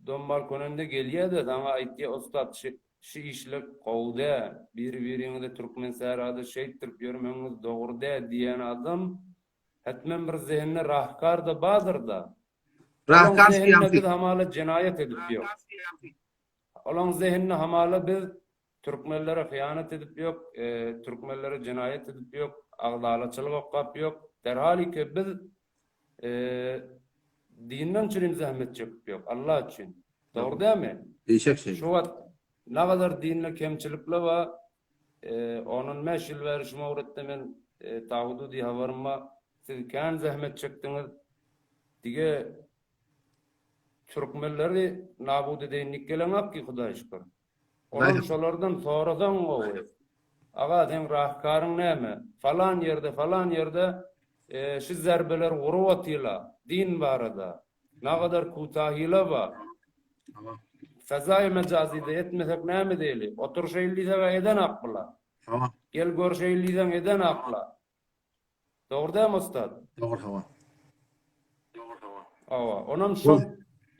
Donbar konunda gelýär de sana aýtdy ustad şu işlik gowda bir-biriňizde türkmen särada şeýtdirip ýörmeňiz dogry diýen adam hetmen bir zehinne rahkar da bazyr da. Rahkar biz hamala cinayet edip ýok. Olan zehinne hamala biz türkmenlere hıyanet edip ýok, türkmenlere cinayet edip ýok. Agdalaçylyk okap ýok. Derhali ki biz dinden çürüm zahmet çekip ýok. Allah üçin. Doğru değil mi? Değişik şey. Şu wagt nagadar dinle kemçilikler we onun meşil berişime uğratda men tahudu diýe habarma siz kan zahmet çekdiňiz. Dige türkmenleri nabud edenlik geleňek ki Hudaý şükür. Onun şolardan soradan gowy. Aga sen rahkaryň näme? Falan yerde şu zerbeler gurup atýarlar. Din barada. Nagadar kutahyla bar. Fezai mecazide etmesek näme diýeli? Oturşaýlysa eden akla. Tamam. Gel görşeýliýän eden akla. Doğru da ustad? Doğru hava. Awa, onan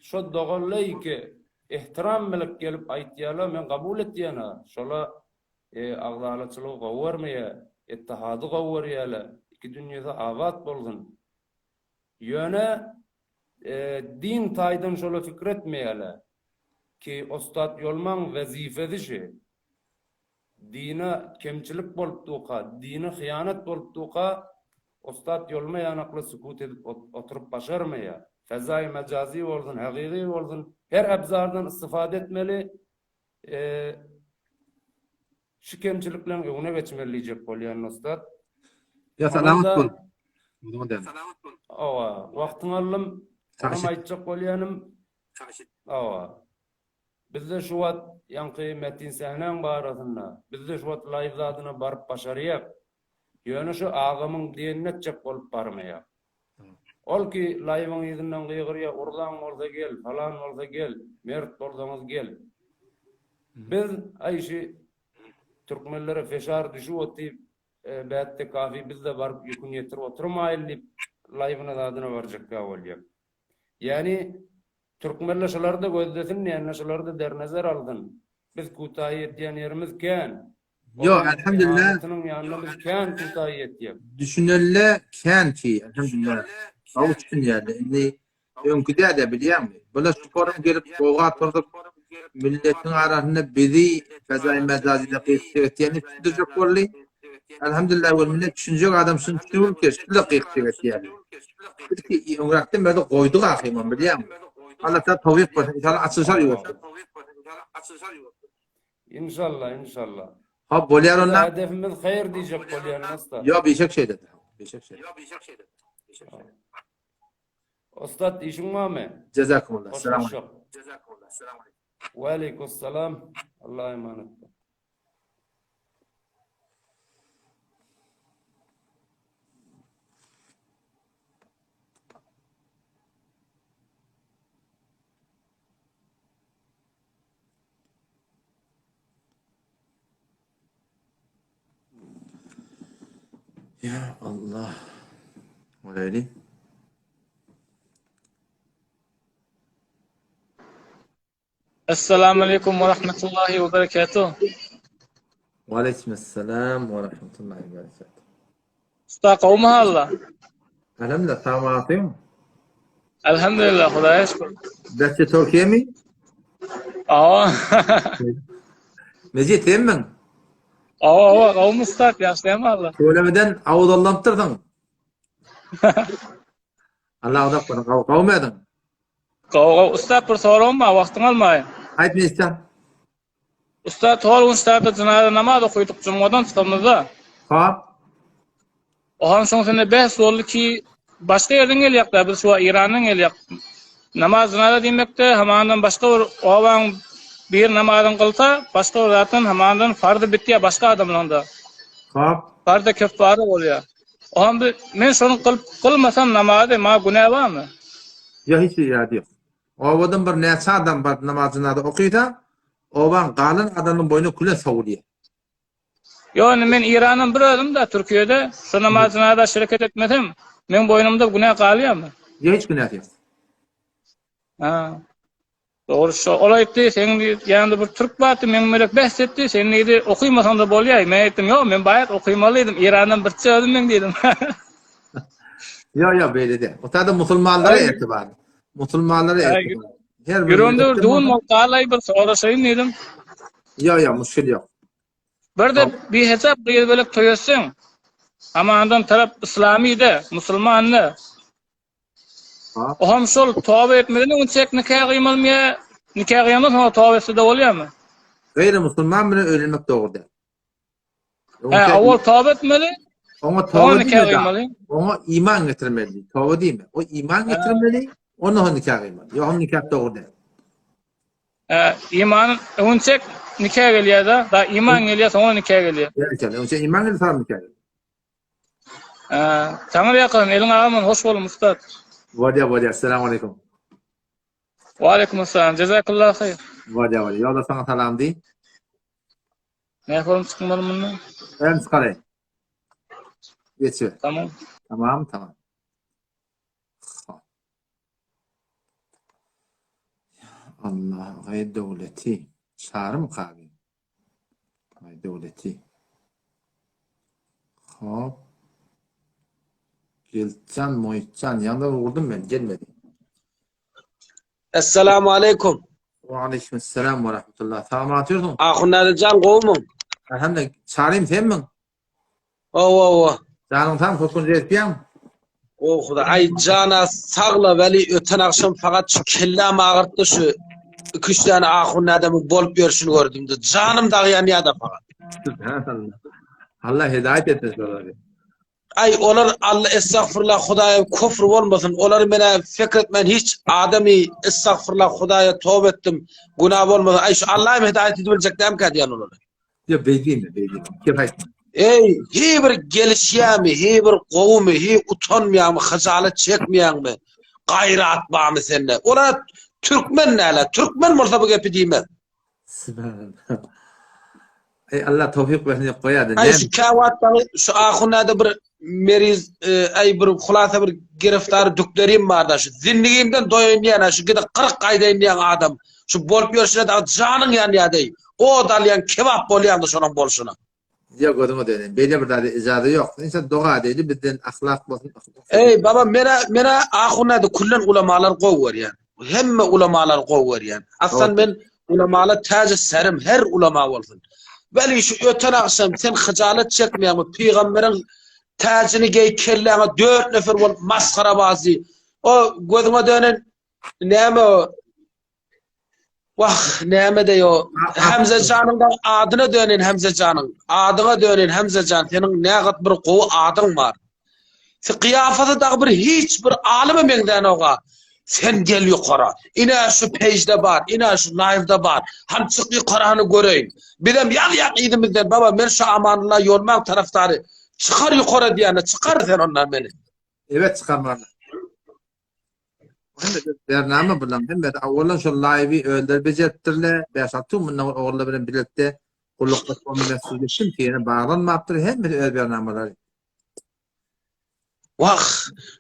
şu dogaly ki ihtiram bilen gelip aýtýarlar, men kabul etýäna. Şola agdalaçylyk gowurmaya, ittihady gowurýarlar. Iki dünýede awat bolgun. Ýöne din taýdan şola fikir etmeýärler ki ustad ýolmaň wezifesi dine kemçilik bolup duka, dine hıyanat bolup duka, ustad ýolmaýanakly sükut edip oturup başarmaýar. Fezai mecazi bolsun, hakyky bolsun, her abzardan istifade etmeli. Şu kemçiliklerini öňüne geçmeli diýjek bolýan ustad. Ya selamat bol. Awa, wagtyň alym, ama aýtjak bolýanym. Awa. Bizde şu wagt ýanky metin sähnen barasynda, bizde şu wagt laýyk zadyna baryp başarýak. Ýöne şu agamyň diýennetjek bolup barmaýar. Ol ki laýygyň ýüzünden gygyrýa urdan bolsa gel, falan bolsa gel, mert bolsaňyz gel. Biz aýşy türkmenlere feşar düşüp otýp bätde kafi bizde baryp ýükün ýetirip oturmaýly laýygyna zadyna barjakka bolýar. Yani Türkmenler şolarda gözdesin, yani şolarda dernazar aldın. Biz kutaý etýän ýerimiz kän. Yo, elhamdülillah. Ýanyň ýanyna biz kän kutaý etýär. Düşünelle kän ki, elhamdülillah. Awçyn ýerde. Indi öňküde de bilýärmi? Bula sporym gelip goga turdup milletin arasynda bizi fezai mecazide qeýtýäni tutjak bolly. Elhamdülillah we millet düşünjek adam şunu tutulur ki, şuly qeýtýär. Ki öňrakdan beri goýdyk ahymam bilýärmi? Allah ta tawfik bersin. İnşallah açılşar ýokdur. İnşallah. Ha bolýar onda. Hedefimiz hayır diýjek bolýan ustad. Yo, beşek şeyde. Ustad işin barmy? Jazakumullah. Selam aleyküm. Ve aleykümselam. Allah'a emanet. Ya Allah. Öyle. Esselamu Aleyküm ve Rahmetullahi ve Berekatuhu. Ve Aleykümselam ve Rahmetullahi ve Berekatuhu. Usta kavmi halla. Elhamdülillah, tamam. Elhamdülillah, Hudaýa şükür. Derste Türkiye mi? Aa. Meziyet emin. Ava kavum ustat yaşlayam Allah. Söylemeden avudallamtırdın. Allah odak bana kavmedin. Kav ustat bir sorum ma wagtyň almaýyn. Ayt ne istem? Ustat hol ustat cenaze namaz okuýdyk cumgadan tutamyzda. Ha? Ohan soň sene bäs boldy ki başga ýerden gelýär, biz şu Iranyň gelýär. Namaz cenaze diýmekde hamandan başga bir owaň bir namazyň kılsa, başga bir zatyn hamandan fardy bitýär başga adamlanda. Ha? Fardy kefaret bolýar. Ohan men şonu kılmasam namazy ma günah barmy? Ya hiç irade yok. Ovadan bir näçe adam bar namazını da okuyda, ovan galın adamın boynu kule savurýar. Ýöne men Iranyň bir özüm da Türkiýede şu namazyna da şirket etmedim. Men boynumda günah galýarmy? Ya hiç günah yok. Ha. Doğru şu olaydı sen yanında bir Türk batı men melek bahsetti sen neydi okuýmasaň da bolýar. Men etdim yo men bayat okuýmalyydym. İrandan bir çözüm men dedim. Ya böyle de. O tadı musulmanlara etibar. Musulmanlara etibar. Her Ýüründe bir duun maqalay bir soraşaýyn dedim. Ya müşkil yok. Bir de bir hesap bir bölek toýasyň. Amandan tarap İslami-de, musulman-da. Oham şol tawba etmeden öňçek nikah gıymalmaya, nikah gıymandan sonra tawba etse de bolýarmy? Gayri musulman bilen ölmek dogry değil. Awal tawba etmeli. Ona tawba nikah değil. gıymaly. Ona iman getirmeli. Tawba değil mi? O iman getirmeli. Ona nikah gıymaly. Yo nikah dogry değil. İman öňçek nikah gelýär da iman gelýär sonra nikah gelýär. Yani önce iman getirmeli sonra nikah gıymaly. Taňyr ýakyn, eliň agamyň hoş bolun ustat. Vadiya. Assalamu alaikum. Wa alaikum assalam. Jazakallahu hayr. Vadiya. Yola sana salam di. Ne yapalım çıkmalı bundan? Ben çıkarayım. Geçiyor. Tamam. Tamam. Allah gayet devleti. Çağrım kabi. Gayet devleti. Hop. Gelcan, Moyitcan. Yanında vurdum ben. Gelmedi. Esselamu aleyküm. Ve aleykümselam ve rahmetullah. Tamam atıyordun. Ahunları can kovmun. Elhamdülillah. Çağırayım sen mi? Oo. Canım tam korkunca etpiyem. O Huda. Ay cana sağla veli öten akşam fakat şu kellam ağırttı şu 2-3 tane ahun adamı bolup görüşünü gördüm de. Canım dağıyan ya da fakat. Allah hidayet etmesin onları. Ay onlar Allah estağfurullah Hudaya küfür olmasın. Onları bana fikretmen hiç adami estağfurullah Hudaya tövbe ettim. Günah olmasın. Ay şu Allah'ım hidayet edilecek dem kadiyan onları. Ya beygiyim. Kefayet. Ey, hi bir gelişýärmi, hi bir gowmy, hi utanmaýarmy, hajalat çekmeýärmi? Gayrat barmy sende? Ola Türkmen näle? Türkmen bolsa bu gepi diýme. Subhanallah. Ey Allah tawfik versin koýady. Ay şu kawatda şu ahunada bir meriz ay bir hulasa bir giriftar düklerim barda şu zindigimden doýanýan şu gide 40 gaýda inýän adam. Şu bolup ýörşine de janyň ýanýady. O dalýan kebap bolýandy şonuň bolşuna. Ya goduma dönen. Böyle bir tane izadı yok. İnsan doğa değil, bizden ahlak olsun. Ey baba mena ahunada kullan ulamalar gower yani. Hemme ulamalar gower yani. Aslan men ulamalar tac serim her ulama bolsun. Beli şu öten akşam sen hajalat çekmeýärmi? Peýgamberiň tacını gey kelläňe 4 nefer bolup maskara bazy. O goduma dönen näme o? Wah näme de yo Hamza janyňdan adyna dönen Hamza janyň. Adyna dönen Hamza jan seniň nägat bir gowy adyň bar. Sen kıyafata da bir hiç bir alimi menden oğa. Sen gel yukarı. Ina şu page'de bar, ina şu live'da bar. Ham çık yukarıını göreyim. Bilem yak idimizden baba men şu amanla yolmak taraftarı. Çıkar yukarı diyene çıkar sen ondan beni. Evet çıkarmalı. Bername bilen hem de awwalan şu live'i öldür bejettirle 5-6 munna oğullar bilen birlikte kullukda mesuliyetçim tiyene bağlanmaptır hem de bernameler. Wah,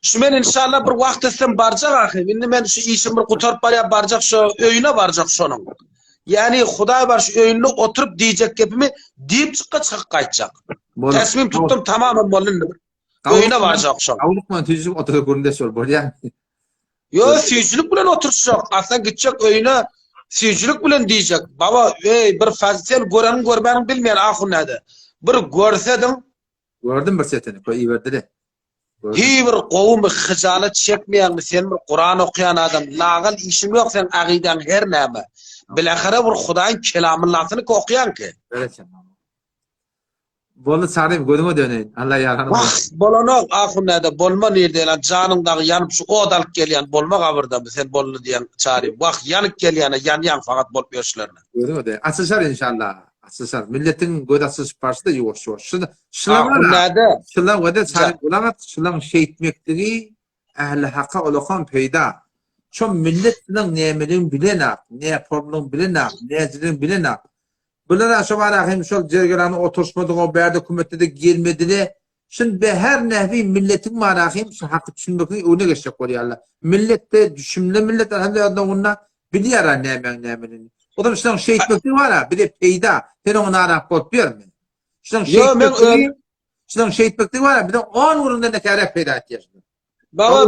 şu men inşallah bir wagt etsem barjak ahy. Indi men şu işim bir gutarp barya barjak şu öýüne barjak şonuň. Yani Hudaý bar şu öýünde oturup diýjek gepimi diýip çıkıp gaýtjak. Teslim tuttum tamamen bolundy. Öýüne barjak şo. Awlukman tüjük oturup göründe şol bolýar. Yo, süýçülük bilen oturşak. Aslan gitjek öýüne süýçülük bilen diýjek. Baba, ey bir fazl sen görenin görmäni bilmeýän ahunada. bir görsedin Gördüm bir setini. Koy iyi verdi de. hi bir qowum hijalat çekmeyen sen bir Kur'an okuyan adam lağal işim yok sen aqiden her näme. Bilahara bir Hudaýyň kelamyny okuyan ki. Evet canım. Bolu sarayım gözüme döneyin. Allah yarhanı. Vah bolana ahunada bolma nerede lan janymdagy yanıp şu odalyp gelýän bolma gabrda sen bolny diýen çary. Vah yanıp gelýän yan fakat bolup ýöşlerine. Gözüme de. Açışar inşallah. Açışar. Milletin göz açış parçası da yoş. Ahunada Şulan vade sarayım bulamat. Şulan şeýitmekligi ähli hakka olakan peýda. Şu milletiniň nämeligi bilenak, ne problem bilenak, näzilin bilenak. Bular aşabarahim şol jergerany oturşmady o berde hükümetde de gelmedile. Şun be her nähwi milletin marahim şu hakkı düşünmekni öne geçecek bolýarlar. Millette düşünle millet alhamdulillah onda bilýär nämen. O da şulan şeýitmekli var bir de peýda. Sen onu arap bolup berme. Şulan şeýitmekli var bir de 10 urunda ne kerek peýda etýär. Baba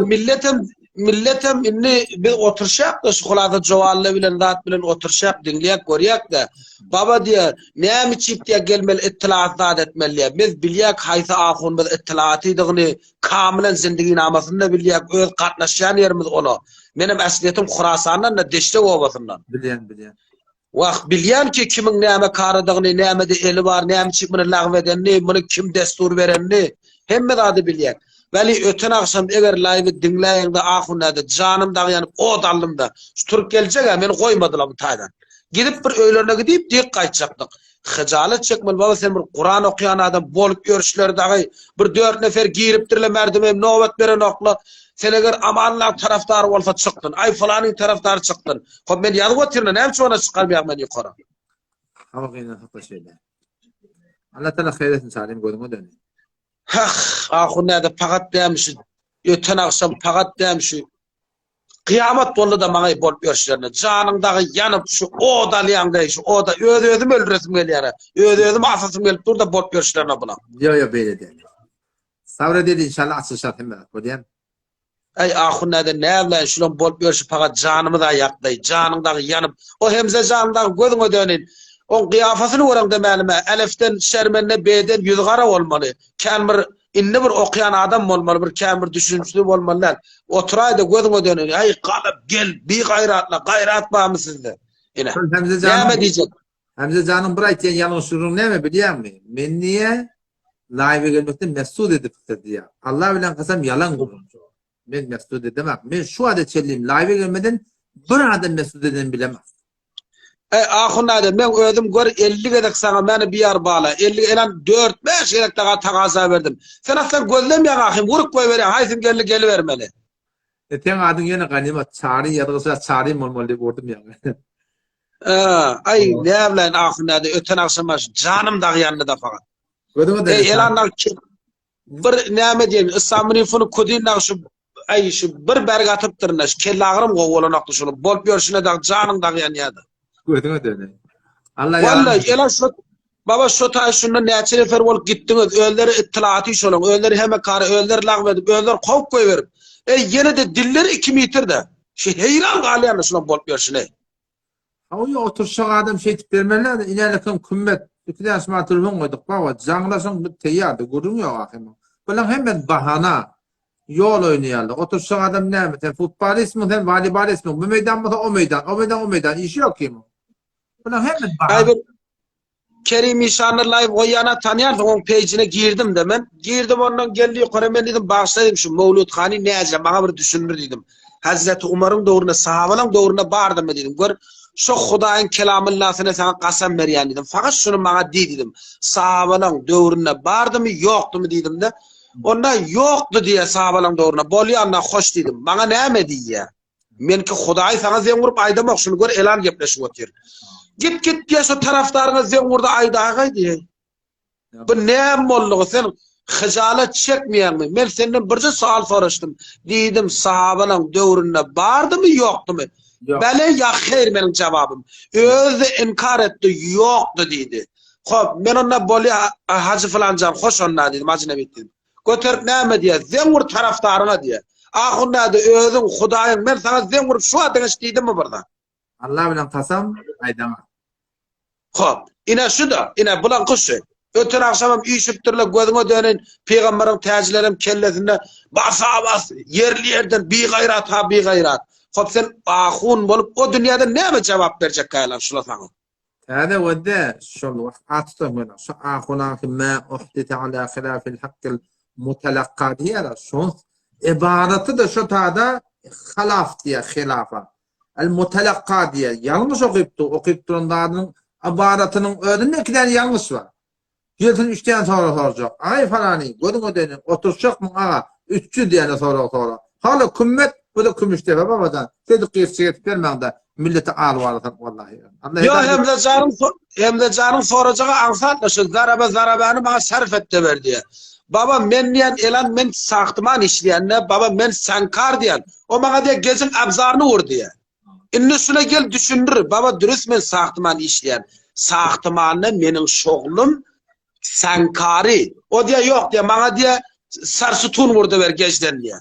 milletem inni bir oturşak da şu kulada jowalle bilen zat bilen oturşak dinleyek görýek da baba diýär näme çip diýe gelmeli ittilaat zat etmeli biz bilýek haýsy ahun biz ittilaat ediňi kamilen zindigi namasynda bilýek öz gatnaşýan ýerimiz onu menim äsliyetim Hurasandan da deşte obasyndan Bilýän. Waq bilýän ki kimiň näme karadygyny näme-de eli bar näme çip bilen lagw edenni muny kim destur berenni hemme zady bilýek. Veli öten akşam eger live dinleýäňde ahunada janymdagy ýanyp o dallymda turup geljek meni goýmadylar bu taýdan. Gidip bir öýlerine gidip diýip gaýtjakdyk. Hijalat çekmel baba sen bir Kur'an okuyan adam bolup görüşlerde bir 4 nefer giripdirle merdime nowbat beren okla sen eger amanlar tarafdary bolsa çykdyn ay falanyň tarafdary çykdyn hop men ýaly gotirne näme şona çykarmaýar men ýokara. Hava gyna hakda şeýle. Allah taala hayır etsin salim gözüme dön. Ahunada fakat demişi öten akşam fakat demişi kıyamet boldy da maňa bolup ýörşlerine janymdagy ýanyp şu odalýandy şu oda özüm öldüresim gelýär. Özüm asasym gelip durda bolup ýörşlerine bulan. Yo beýle de. Sabredin inşallah açışat hemme. Bolýan. Ay ahunada näme şulan bolup ýörşi fakat janymy da ýakdy. Janymdagy ýanyp o hemze janymdagy gözüňe dönin. O kıyafasını görüň demäli elifden şermenne b'den yüz gara bolmaly. Kämir inni bir okuyan adam bolmaly, bir kämir düşünçli bolmaly. Oturaýdy gözüňe dönür. Ay galyp gel, bir gaýratla, gaýrat barmy sizde? Ine. Näme diýjek? Hamza canım bir aýtýan ýalňyşlygyň näme bilýärmi? Men niye live gelmekden mesud edipdir diýär. Allah bilen kasam yalan gurunçy. Men mesud edemem. Men şu adet çellim live gelmeden bir adam mesud eden bilemem. Ahunada men özüm gör 50 gedek sana meni bir ýar bala 50 elan 4-5 gedek daga tagaza berdim. Sen aslan gözlemýän ahim gurup goý berýän haýsym geli bermeli. Sen adyň ýene ganimat çary ýadgysa çary bolmaly diýip ordum ýa. Ay ne bilen ahunada öten akşam janymdagy ýanynda da fakat. Elanlar bir näme diýelim İslamyň fonu kodinler şu ay şu bir berg atypdyrna kellagyrym gowalanakdy şunu bolup ýörşine da janymdagy ýanýady. Gözüne döne. Allah vallahi elan şu baba şu taş şunda näçe nefer bolup gitdiňiz öýleri ittilaty şolaň öýleri hemme kara öýleri lagw edip öýler howp goýberip ýene de dilleri 2 metrde şu heyran galýan şuna bolup ýörşine Hawy oturşak adam şeýtip bermeler de inälekin kümmet ikide asmatyrlyň goýdyk baba jaňlaşyň bir teýýardy görünýär ahym bilen hemme bahana yol oynayarlar. Oturşak adam näme? Sen futbolist mi, sen voleybolist mi? Bu meydan mı, o meydan. İşi yok ki mi? Buna hemen bak. Kerim İşan'ı live koyana tanıyardım, onun page'ine girdim de ben. Girdim ondan geldi yukarı ben dedim bağışlayayım şu Mevlud Hani ne acaba bana bir düşünür dedim. Hazreti Umar'ın doğruna, sahabanın doğruna bağırdım dedim. Gör şu Hudaýyň kelamyllahsyna sana kasam berýän dedim. Fakat şunu bana dedim. Sahabanın doğruna bağırdım mı yoktu mu dedim de. Onda yoktu diye sahabalan doğruna. Bolýanna hoş dedim. Bana näme diýär? Menki Hudaý sana zen gurup aýdamak şunu gör elan gepleşip otyr. Git diye şu tarafdaryňa zen gurda aýdagy diýär. Bu näme bolýar sen hijalat çekmeýärmi? Men senden birje sual soraşdym. Diýdim sahabalan döwrüne bardymy ýokdumy? Bele ya hayr menin cevabım. Özü inkar etti yoktu diýdi. Hop men onda bolýar hacı falancan hoş onna diýdim ajna bitdim. Göterip näme diýär? Zeňur tarafdaryna diýär. Ahunda da özüň Hudaýyň men sana zeňur şu adyň diýdimmi burada? Allah bilen kasam aýdama. Hop, ina şu da, ina bulan kuşy. Öten akşamım işiptirle gözüme dönün peygamberin taclerim kellesinde basa bas yerli yerden bir gayrat ha bir gayrat. Hop sen ahun bolup o dünyada ne mi cevap verecek kaylan şula sana? هذا وده شو عطته من شو أخونا ما أحدث على خلاف الحق المتلقى هذا شو عبارة ده شو هذا خلاف دي خلافة المتلقى دي yanlış okuyup ibaratının ödünde iki tane yanlış var. Gelsin 3 tane soru soracak. Ay falani gözün ödenin oturacak mı ağa 300 tane soru. Hala kümmet bu da kümüş tepe babadan. Dedik kıyırçıya vermem de millete ağır varatan vallahi. Yo hem de canım soracağı ansatla şu zarabanı bana sarf et de ver diye. Baba men diyen elan men sahtman işleyenle baba men sankar diyen. O bana diye gezin abzarını vur diye. İnnesine gel düşündür. Baba dürüst men sahtman işleyen. Sahtmanı menin şoğlum sankari. O diye yok diye bana diye sarsıtun vurdu ver gezden diye.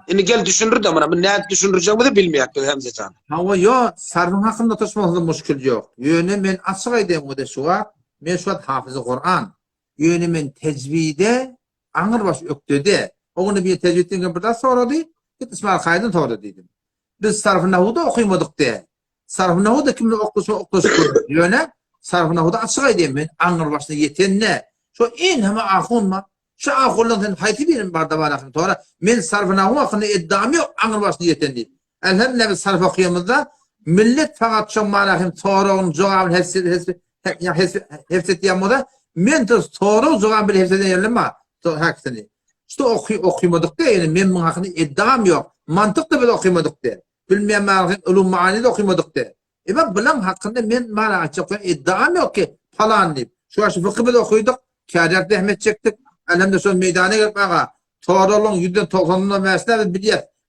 Şimdi gel düşündür de bana. Ne düşündüreceğimi de bilmeyek Hemze Can. Ama yo sarfın hakkında tutuşmakta müşkül yok. Yönü men açık edeyim o da şu var. Men şu an hafızı Kur'an. Yönü men tecvide anır baş öktüde. Onu bir tecvidden bir daha sonra değil. Git İsmail Kaydın doğru dedim. Biz sarfı nahuda okuymadık diye. Sarfı nahuda kimle okuşu yöne sarfı nahuda açık edeyim ben anır başına yeten ne? Şu en hemen ahunma. Şu ahulların hayti birim barda var akın sonra men sarfı nahuda hakkında iddiam yok anır başına yeten değil. Elhamdülillah biz sarf okuyamızda millet fakat şu manahim sorun cevabın hepsi diyemmoda men de sorun cevabın hepsi diyelim mi? Haksini. İşte okuyamadık diye yani men bunun hakkında iddiam yok. Mantık da bile okuyamadık diye. Bilmeyen mağazın ulum maani de okuyamadık diye. Ben bilen hakkında men mağara açık iddiam yok ki falan deyip. Şu an fıkı bile okuyorduk. Kâriyat rahmet çektik. Elhamdülillah sonra meydana gelip ağa. Doğruluğun %90'ından versene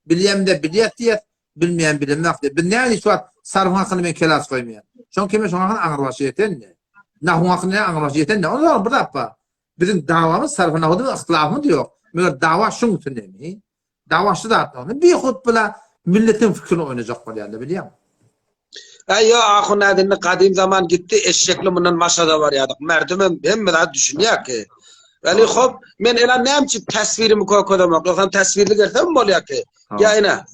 biliyem de biliyet diye. Bilmeyen bilinmek diye. Ben yani şu an sarfın hakkında ben kelas koymayan. Şu an kime şu an hakkında anırbaşı yeten ne? Nahun hakkında ne anırbaşı yeten ne? Onu da burada yapma. Bizim davamız sarfın hakkında ıhtilafımız yok. Mesela dava şun tünemi. Davaşı da atma. Bir hutbula milletin fikrini oynayacak var yani biliyor musun? Ya ahun adını kadim zaman gitti eşekli bunun maşada var ya. Merdumum hem daha düşünüyor ki. Yani hop men elan ne amçı tasvirimi koymadım. Yoksa tasvirli görsem mi oluyor ki? Ya ina.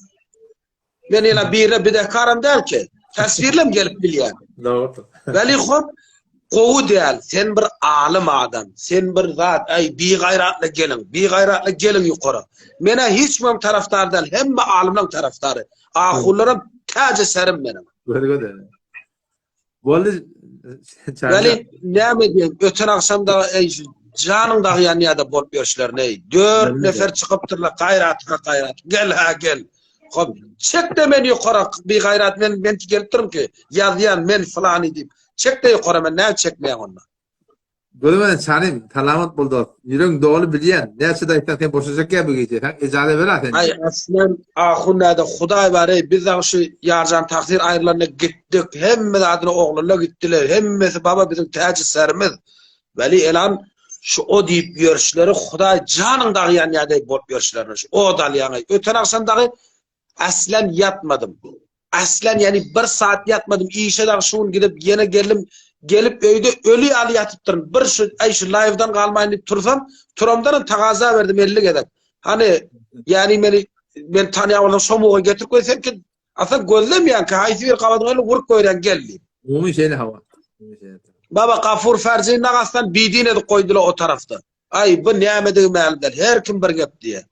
Ben elan bir de karım der ki. Tasvirle mi gelip biliyor? Doğru. Yani hop qoğu değil. Sen bir alim adam. Sen bir zat. Ay bir gayratla gelin yukarı. Mene hiç mem taraftar değil. Hem alimden taraftarı. Ahullarım tacı serim benim. Böyle. Böyle yani ne mi diyeyim? Öten akşamda canın dağı yanıya da bol görüşler ne? 4 nefer çıkıptırlar gayrat. Gel ha gel. Hop çek de beni yukarı bir gayrat ben geltirim ki yazyan men falan edeyim. Çek de yukarı ben ne çekmeyen onunla. Böyle çanim talamat buldu. Yürün doğru biliyen. Neyse de ikten boşacak ya bu gece. İcade ver aten. Ay aslan ahunada Huday bari biz de şu yarcan takdir ayrılarına gittik. Hemme adına oğluna gittiler. Hemmesi baba bizim tacı serimiz. Veli elan şu o deyip görüşleri Huday canın dağı yanıya deyip bol görüşlerini. O dal yanı. Öten akşam dağı aslen yatmadım. Aslen yani 1 saat yatmadım. İşe şun gidip yine gelip öyde ölü al yatıptırın. Bir şu live'dan kalmayın deyip tursam, turamdan takaza verdim 50 kadar. Hani yani ben tanıyan somuğa getir koysam ki aslında gözlemeyen ki haysi bir kavadın öyle vurup koyuran geldi. Umi şeyle hava. Baba Gafur Ferzi'nin ağasından bidine de koydular o tarafta. Ay bu nimetin mealinden her kim bir gep diye.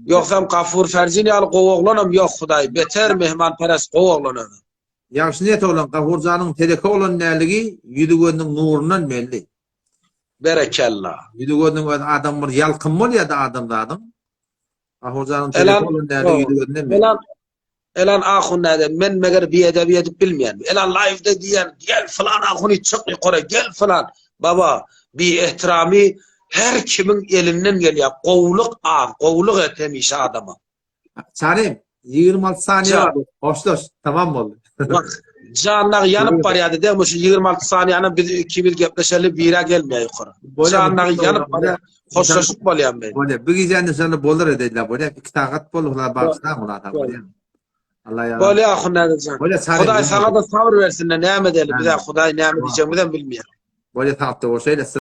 Yoksa Gafur Ferzi'ni al qovoğlanam yok Huday. Beter mehmanperest qovoğlanam. Yaxşı niyet olan Gafurcanın teleke olan nəligi yüdügönün nurundan belli. Berekallah. Yüdügönün adam bir yalqın bol ya da adam. Gafurcanın teleke olan nəligi yüdügönünden belli. Elan ahun nade men meger bir edebiyat bilmeyen. Elan live'de diyen gel falan ahuni çık yukarı gel falan. Baba bir ihtirami her kimin elinden geliyor. Kovluk etemiş adama. Çarim 26 saniye var. Hoşloş tamam mı oldu? Bak canlar yanıp var ya dedim şu 26 saniyenin biz ikimiz gepleşelim bira gelmiyor yukarı. Canlar yanıp var ya hoşlaşıp bolyan ben. Böyle bir gecende sana bolur edediler böyle 2 takat bolurlar baksana ona da böyle. Allah ya. Böyle ahunnadan. Böyle sağ Hudaý sana da sabır versin. Näme diýelim? Bize Hudaý näme diýeceğimizi bilmeýär. Böyle tatlı o şeyle